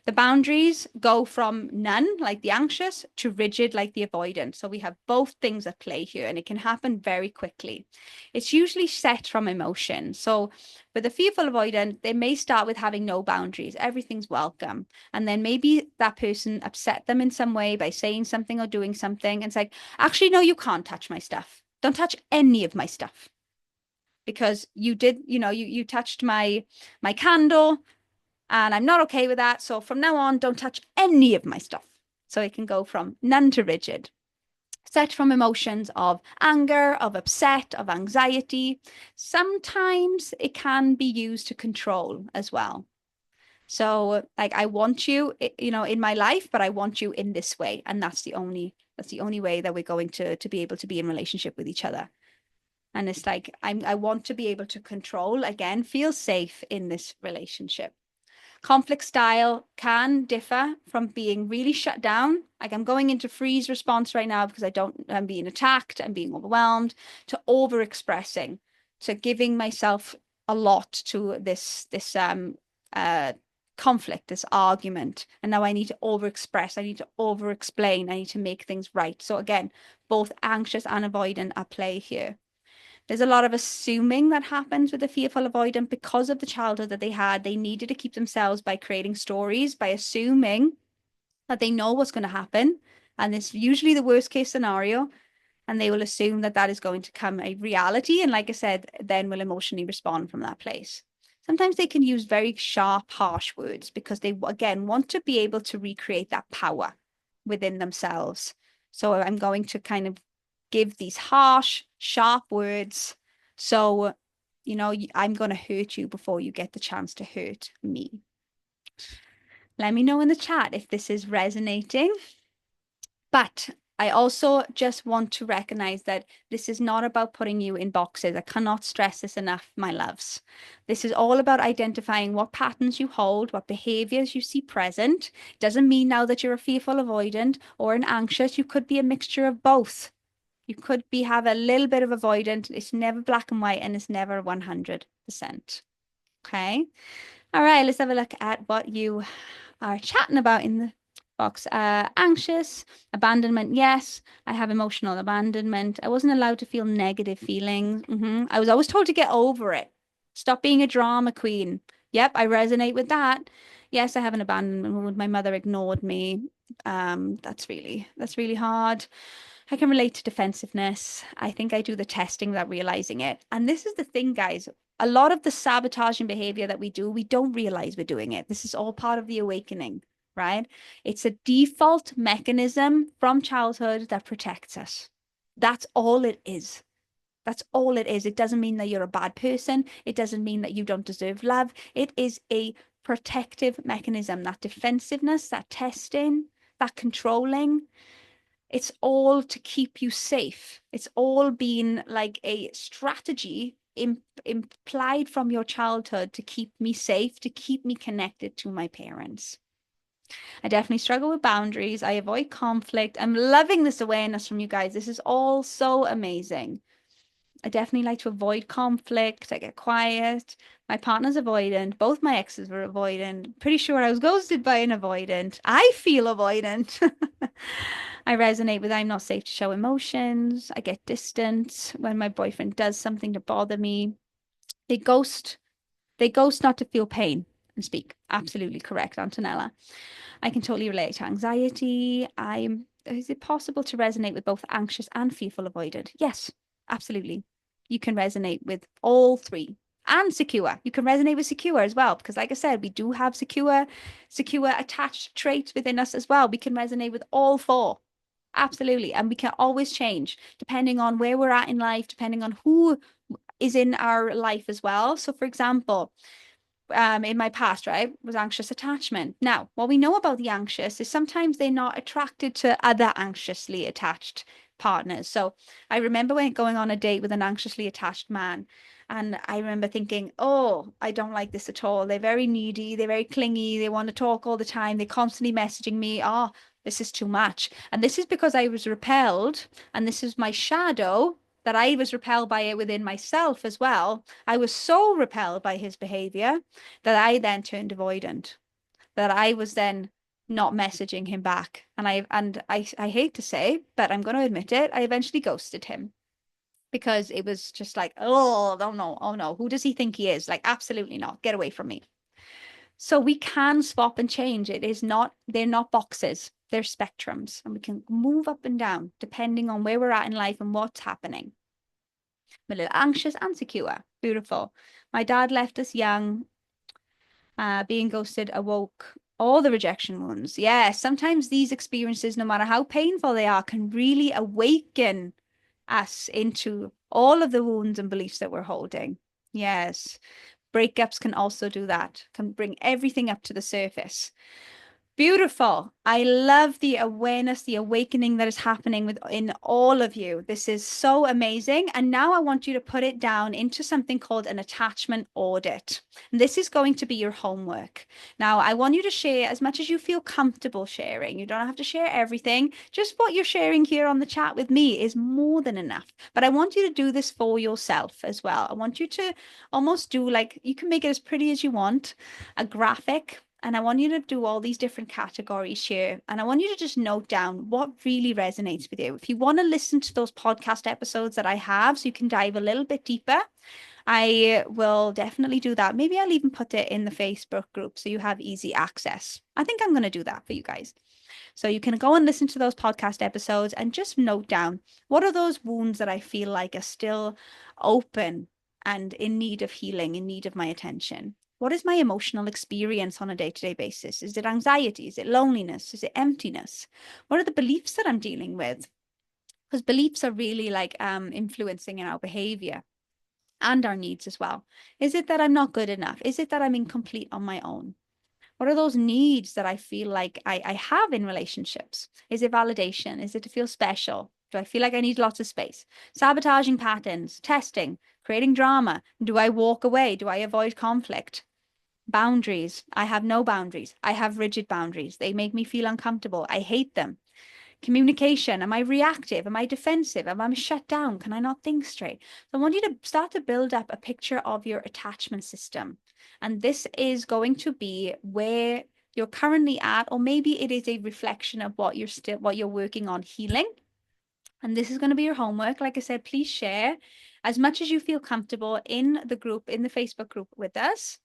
The boundaries go from none, like the anxious, to rigid, like the avoidant. So we have both things at play here, and it can happen very quickly. It's usually set from emotion. So with the fearful avoidant, they may start with having no boundaries. Everything's welcome. And then maybe that person upset them in some way by saying something or doing something. And it's like, actually, no, you can't touch my stuff. Don't touch any of my stuff. Because you did, you touched my candle, and I'm not okay with that. So from now on, don't touch any of my stuff. So it can go from none to rigid. Set from emotions of anger, of upset, of anxiety. Sometimes it can be used to control as well. So like, I want you, in my life, but I want you in this way. And that's the only way that we're going to be able to be in relationship with each other. And it's like, I want to be able to control, again, feel safe in this relationship. Conflict style can differ from being really shut down, like I'm going into freeze response right now because I'm being attacked, I'm being overwhelmed, to over expressing, to giving myself a lot to this conflict, this argument. And now I need to over express, I need to over explain, I need to make things right. So again, both anxious and avoidant at play here. There's a lot of assuming that happens with the fearful avoidant because of the childhood that they had. They needed to keep themselves by creating stories, by assuming that they know what's going to happen. And it's usually the worst case scenario. And they will assume that that is going to come a reality. And like I said, then will emotionally respond from that place. Sometimes they can use very sharp, harsh words because they, again, want to be able to recreate that power within themselves. So I'm going to kind of give these harsh, sharp words. So, I'm going to hurt you before you get the chance to hurt me. Let me know in the chat if this is resonating. But I also just want to recognize that this is not about putting you in boxes. I cannot stress this enough, my loves. This is all about identifying what patterns you hold, what behaviors you see present. It doesn't mean now that you're a fearful avoidant or an anxious. You could be a mixture of both. You could have a little bit of avoidant. It's never black and white, and it's never 100%. Okay. All right, let's have a look at what you are chatting about in the box. Anxious, abandonment. Yes, I have emotional abandonment. I wasn't allowed to feel negative feelings. I was always told to get over it. Stop being a drama queen. Yep, I resonate with that. Yes, I have an abandonment wound. My mother ignored me. That's really hard. I can relate to defensiveness. I think I do the testing without realizing it. And this is the thing, guys. A lot of the sabotaging behavior that we do, we don't realize we're doing it. This is all part of the awakening, right? It's a default mechanism from childhood that protects us. That's all it is. That's all it is. It doesn't mean that you're a bad person. It doesn't mean that you don't deserve love. It is a protective mechanism, that defensiveness, that testing, that controlling. It's all to keep you safe. It's all been like a strategy implied from your childhood to keep me safe, to keep me connected to my parents. I definitely struggle with boundaries. I avoid conflict. I'm loving this awareness from you guys. This is all so amazing. I definitely like to avoid conflict. I get quiet. My partner's avoidant. Both my exes were avoidant. Pretty sure I was ghosted by an avoidant. I feel avoidant. I resonate with I'm not safe to show emotions. I get distant when my boyfriend does something to bother me. They ghost. They ghost not to feel pain and speak. Absolutely correct, Antonella. I can totally relate to anxiety. Is it possible to resonate with both anxious and fearful avoidant? Yes, absolutely. You can resonate with all three. And secure. You can resonate with secure as well, because like I said, we do have secure attached traits within us as well. We can resonate with all four. Absolutely. And we can always change depending on where we're at in life, depending on who is in our life as well. So for example, in my past, right, was anxious attachment. Now, what we know about the anxious is sometimes they're not attracted to other anxiously attached partners. So I remember when going on a date with an anxiously attached man, and I remember thinking, oh, I don't like this at all. They're very needy, they're very clingy, they want to talk all the time, they're constantly messaging me. Oh, this is too much. And this is because I was repelled, and this is my shadow that I was repelled by it within myself as well. I was so repelled by his behavior that I then turned avoidant, that I was then not messaging him back. And I hate to say, but I'm going to admit it, I eventually ghosted him because it was just like, oh no, oh no, who does he think he is? Like, absolutely not. Get away from me. So we can swap and change. They're not boxes, they're spectrums, and we can move up and down depending on where we're at in life and what's happening. I'm a little anxious and secure. Beautiful. My dad left us young. Being ghosted awoke all the rejection wounds. Yeah, sometimes these experiences, no matter how painful they are, can really awaken us into all of the wounds and beliefs that we're holding. Yes. Breakups can also do that, can bring everything up to the surface. Beautiful. I love the awareness, the awakening that is happening within all of you. This is so amazing. And now I want you to put it down into something called an attachment audit. And this is going to be your homework. Now, I want you to share as much as you feel comfortable sharing. You don't have to share everything. Just what you're sharing here on the chat with me is more than enough. But I want you to do this for yourself as well. I want you to almost do like, you can make it as pretty as you want, a graphic. And I want you to do all these different categories here. And I want you to just note down what really resonates with you. If you want to listen to those podcast episodes that I have, so you can dive a little bit deeper, I will definitely do that. Maybe I'll even put it in the Facebook group so you have easy access. I think I'm going to do that for you guys. So you can go and listen to those podcast episodes and just note down what are those wounds that I feel like are still open and in need of healing, in need of my attention. What is my emotional experience on a day-to-day basis? Is it anxiety? Is it loneliness? Is it emptiness? What are the beliefs that I'm dealing with? Because beliefs are really like influencing in our behavior and our needs as well. Is it that I'm not good enough? Is it that I'm incomplete on my own? What are those needs that I feel like I have in relationships? Is it validation? Is it to feel special? Do I feel like I need lots of space? Sabotaging patterns, testing, creating drama. Do I walk away? Do I avoid conflict? Boundaries. I have no boundaries. I have rigid boundaries. They make me feel uncomfortable. I hate them. Communication. Am I reactive? Am I defensive? Am I shut down? Can I not think straight? So I want you to start to build up a picture of your attachment system. And this is going to be where you're currently at, or maybe it is a reflection of what you're working on healing. And this is going to be your homework. Like I said, please share as much as you feel comfortable in the group, in the Facebook group with us.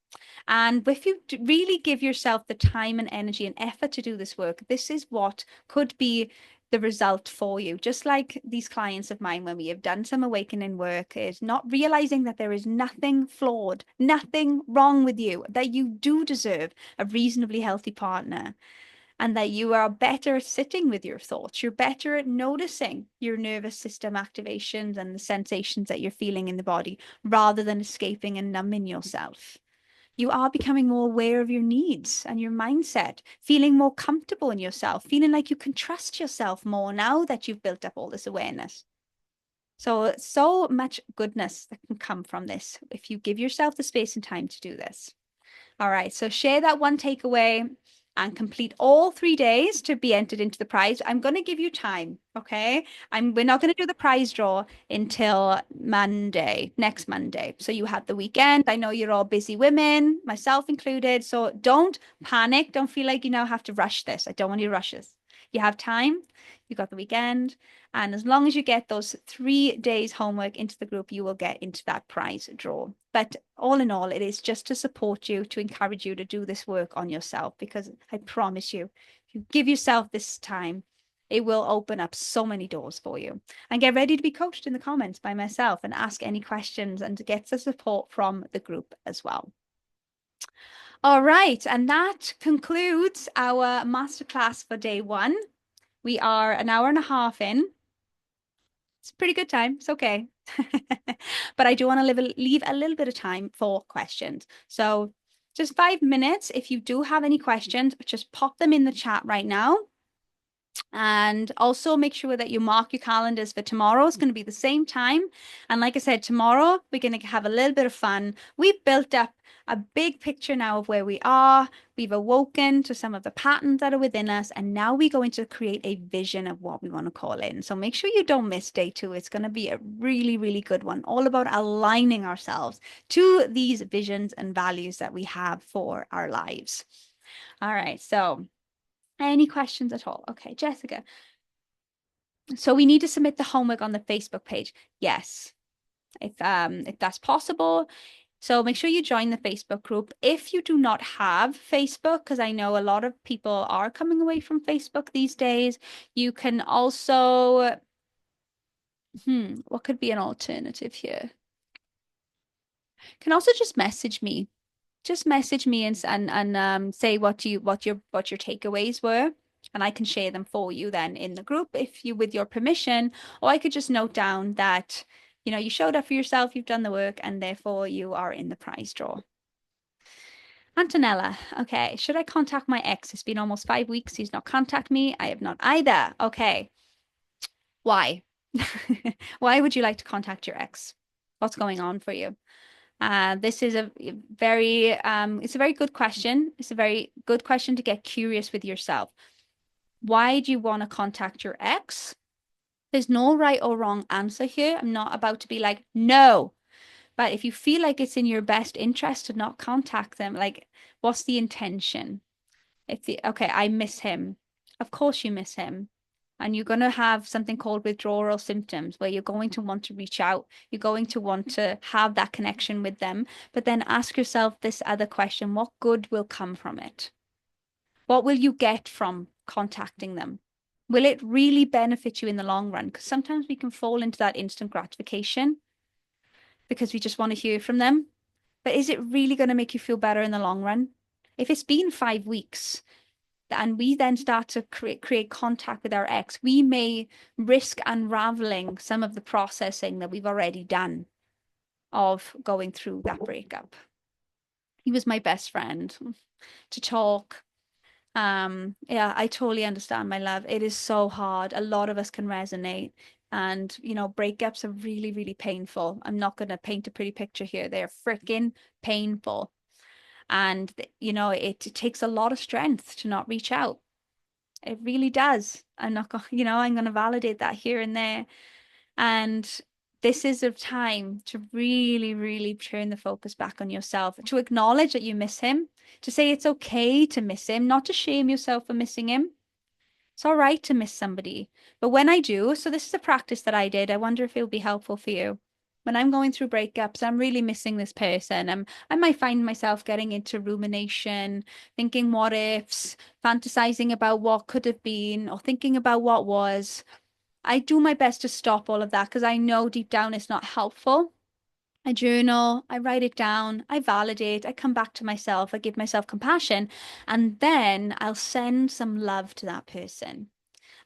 And if you really give yourself the time and energy and effort to do this work, this is what could be the result for you. Just like these clients of mine, when we have done some awakening work, is not realizing that there is nothing flawed, nothing wrong with you, that you do deserve a reasonably healthy partner, and that you are better at sitting with your thoughts. You're better at noticing your nervous system activations and the sensations that you're feeling in the body rather than escaping and numbing yourself. You are becoming more aware of your needs and your mindset, feeling more comfortable in yourself, feeling like you can trust yourself more now that you've built up all this awareness. So much goodness that can come from this if you give yourself the space and time to do this. All right, so share that one takeaway and complete all 3 days to be entered into the prize. I'm going to give you time, okay? We're not going to do the prize draw until Monday, next Monday. So you have the weekend. I know you're all busy women, myself included. So don't panic. Don't feel like you now have to rush this. I don't want you to rush this. You have time. You got the weekend. And as long as you get those 3 days homework into the group, you will get into that prize draw. But all in all, it is just to support you, to encourage you to do this work on yourself, because I promise you, if you give yourself this time, it will open up so many doors for you. And get ready to be coached in the comments by myself and ask any questions and to get the support from the group as well. All right, and that concludes our masterclass for day one. We are an hour and a half in. It's a pretty good time. It's okay. But I do want to leave a little bit of time for questions. So just 5 minutes. If you do have any questions, just pop them in the chat right now. And also make sure that you mark your calendars for tomorrow. It's going to be the same time. And like I said, tomorrow we're going to have a little bit of fun. We've built up a big picture now of where we are. We've awoken to some of the patterns that are within us. And now we're going to create a vision of what we want to call in. So make sure you don't miss day two. It's going to be a really, really good one, all about aligning ourselves to these visions and values that we have for our lives. All right. So any questions at all? Okay, Jessica. So we need to submit the homework on the Facebook page. Yes, if that's possible. So make sure you join the Facebook group. If you do not have Facebook, because I know a lot of people are coming away from Facebook these days, you can also, what could be an alternative here? You can also just message me. Just message me and say what your takeaways were, and I can share them for you then in the group if you with your permission, or I could just note down that you showed up for yourself, you've done the work, and therefore you are in the prize draw. Antonella, okay, should I contact my ex? It's been almost 5 weeks. He's not contacted me. I have not either. Okay, why? Why would you like to contact your ex? What's going on for you? This is a very it's a very good question. It's a very good question to get curious with yourself. Why do you want to contact your ex? There's no right or wrong answer here. I'm not about to be like, no. But if you feel like it's in your best interest to not contact them, like, what's the intention? Okay, I miss him. Of course you miss him. And you're going to have something called withdrawal symptoms where you're going to want to reach out. You're going to want to have that connection with them. But then ask yourself this other question: what good will come from it? What will you get from contacting them? Will it really benefit you in the long run? Because sometimes we can fall into that instant gratification because we just want to hear from them. But is it really going to make you feel better in the long run? If it's been 5 weeks, and we then start to create contact with our ex, we may risk unraveling some of the processing that we've already done of going through that breakup. He was my best friend to talk. Yeah, I totally understand, my love. It is so hard. A lot of us can resonate. And, breakups are really, really painful. I'm not going to paint a pretty picture here. They're freaking painful. And, it takes a lot of strength to not reach out. It really does. I'm not going, I'm going to validate that here and there. And this is a time to really, really turn the focus back on yourself, to acknowledge that you miss him, to say it's okay to miss him, not to shame yourself for missing him. It's all right to miss somebody. But when I do, so this is a practice that I did. I wonder if it will be helpful for you. When I'm going through breakups, I'm really missing this person. I might find myself getting into rumination, thinking what ifs, fantasizing about what could have been, or thinking about what was. I do my best to stop all of that because I know deep down it's not helpful. I journal, I write it down, I validate, I come back to myself, I give myself compassion, and then I'll send some love to that person.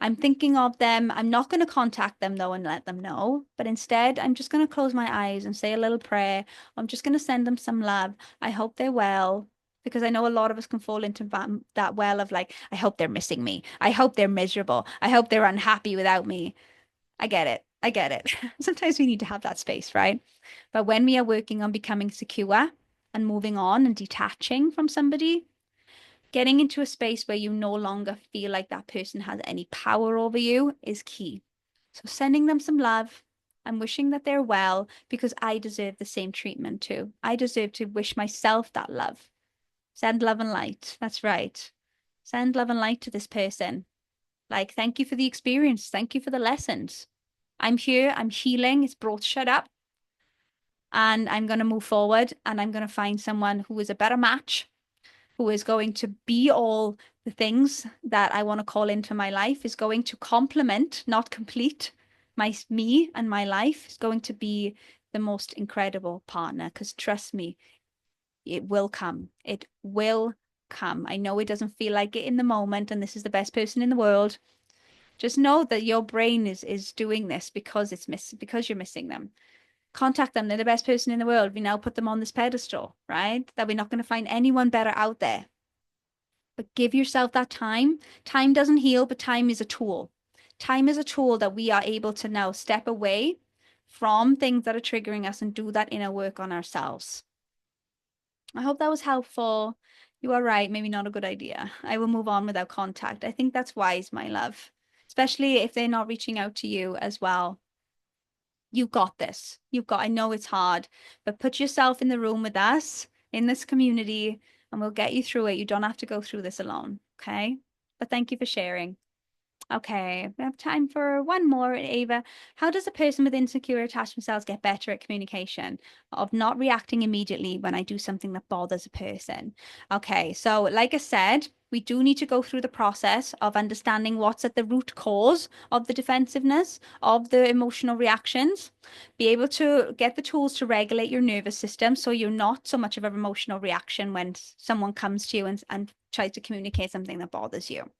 I'm thinking of them. I'm not going to contact them though and let them know, but instead I'm just going to close my eyes and say a little prayer. I'm just going to send them some love. I hope they're well. Because I know a lot of us can fall into that well of like, I hope they're missing me. I hope they're miserable. I hope they're unhappy without me. I get it. I get it. Sometimes we need to have that space, right? But when we are working on becoming secure and moving on and detaching from somebody, getting into a space where you no longer feel like that person has any power over you is key. So sending them some love. I'm wishing that they're well because I deserve the same treatment too. I deserve to wish myself that love. Send love and light. That's right. Send love and light to this person. Like, thank you for the experience. Thank you for the lessons. I'm here. I'm healing. It's brought shut up. And I'm going to move forward and I'm going to find someone who is a better match, who is going to be all the things that I want to call into my life, is going to complement, not complete me and my life, is going to be the most incredible partner. Because trust me, it will come. It will come. I know it doesn't feel like it in the moment, and this is the best person in the world. Just know that your brain is doing this because because you're missing them. Contact them. They're the best person in the world. We now put them on this pedestal, right? That we're not going to find anyone better out there. But give yourself that time. Time doesn't heal, but time is a tool. Time is a tool that we are able to now step away from things that are triggering us and do that inner work on ourselves. I hope that was helpful. You are right, maybe not a good idea. I will move on without contact. I think that's wise, my love, especially if they're not reaching out to you as well. You got this. I know it's hard, but put yourself in the room with us in this community and we'll get you through it. You don't have to go through this alone. Okay. But thank you for sharing. Okay, we have time for one more, Ava. How does a person with insecure attachment styles get better at communication, of not reacting immediately when I do something that bothers a person? Okay, so like I said, we do need to go through the process of understanding what's at the root cause of the defensiveness, of the emotional reactions, be able to get the tools to regulate your nervous system so you're not so much of an emotional reaction when someone comes to you and tries to communicate something that bothers you,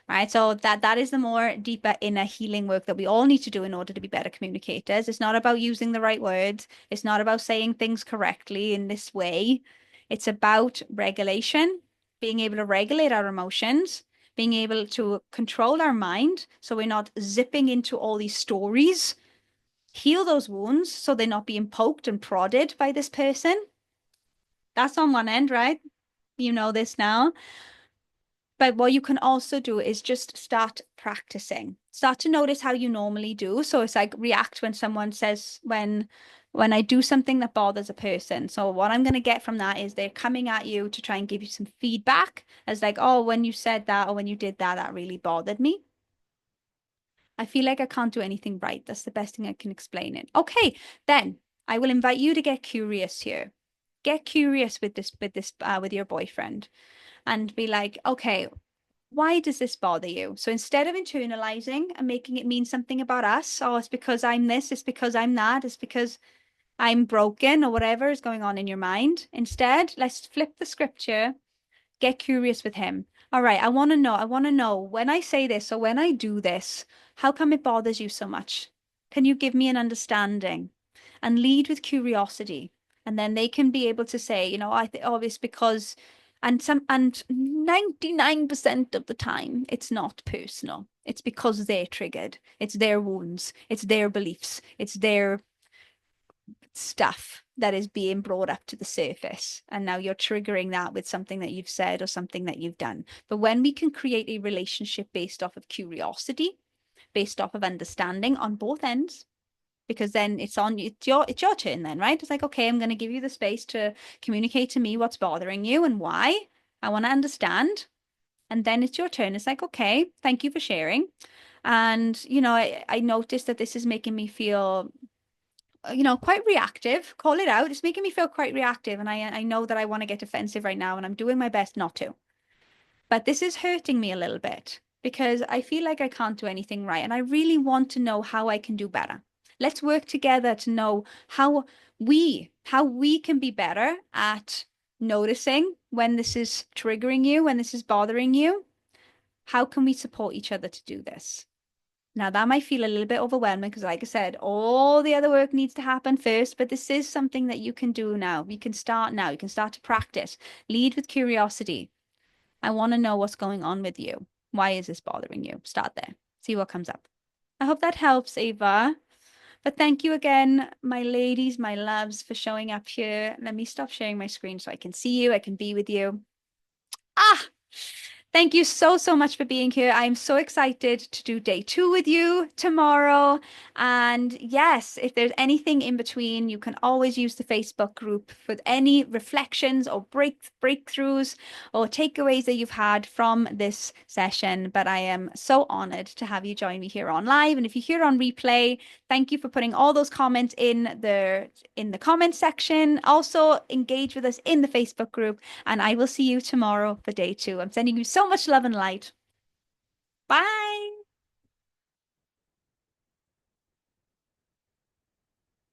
right? So that is the more deeper inner healing work that we all need to do in order to be better communicators. It's not about using the right words. It's not about saying things correctly in this way. It's about regulation, being able to regulate our emotions, being able to control our mind so we're not zipping into all these stories, heal those wounds so they're not being poked and prodded by this person. That's on one end, right? You know this now. But what you can also do is just start practicing. Start to notice how you normally do. So it's like react when someone says when I do something that bothers a person. So what I'm going to get from that is they're coming at you to try and give you some feedback as like, oh, when you said that or when you did that, that really bothered me. I feel like I can't do anything right. That's the best thing I can explain it. Okay, then I will invite you to get curious here. Get curious with with your boyfriend and be like, okay, why does this bother you? So instead of internalizing and making it mean something about us, oh, it's because I'm this, it's because I'm that, it's because I'm broken or whatever is going on in your mind. Instead, let's flip the scripture, get curious with him. All right, I want to know when I say this or when I do this, how come it bothers you so much? Can you give me an understanding? And lead with curiosity. And then they can be able to say, you know, I think, oh, it's because, and 99% of the time, it's not personal. It's because they're triggered. It's their wounds. It's their beliefs. It's their stuff that is being brought up to the surface. And now you're triggering that with something that you've said or something that you've done. But when we can create a relationship based off of curiosity, based off of understanding on both ends, because then it's your turn then, right? It's like, okay, I'm going to give you the space to communicate to me what's bothering you and why. I want to understand. And then it's your turn. It's like, okay, thank you for sharing. And, you know, I noticed that this is making me feel quite reactive. Call it out. It's making me feel quite reactive. And I know that I want to get defensive right now, and I'm doing my best not to. But this is hurting me a little bit because I feel like I can't do anything right. And I really want to know how I can do better. Let's work together to know how we can be better at noticing when this is triggering you, when this is bothering you, How can we support each other to do this? Now, that might feel a little bit overwhelming because, like I said, all the other work needs to happen first, but this is something that you can do now. You can start now. You can start to practice. Lead with curiosity. I want to know what's going on with you. Why is this bothering you? Start there. See what comes up. I hope that helps, Ava. But thank you again, my ladies, my loves, for showing up here. Let me stop sharing my screen so I can see you. I can be with you. Ah, thank you so, so much for being here. I'm so excited to do day 2 with you tomorrow. And yes, if there's anything in between, you can always use the Facebook group for any reflections or breakthroughs or takeaways that you've had from this session. But I am so honored to have you join me here on live. And if you're here on replay, thank you for putting all those comments in the comment section. Also engage with us in the Facebook group. And I will see you tomorrow for day 2. I'm sending you so much love and light. Bye.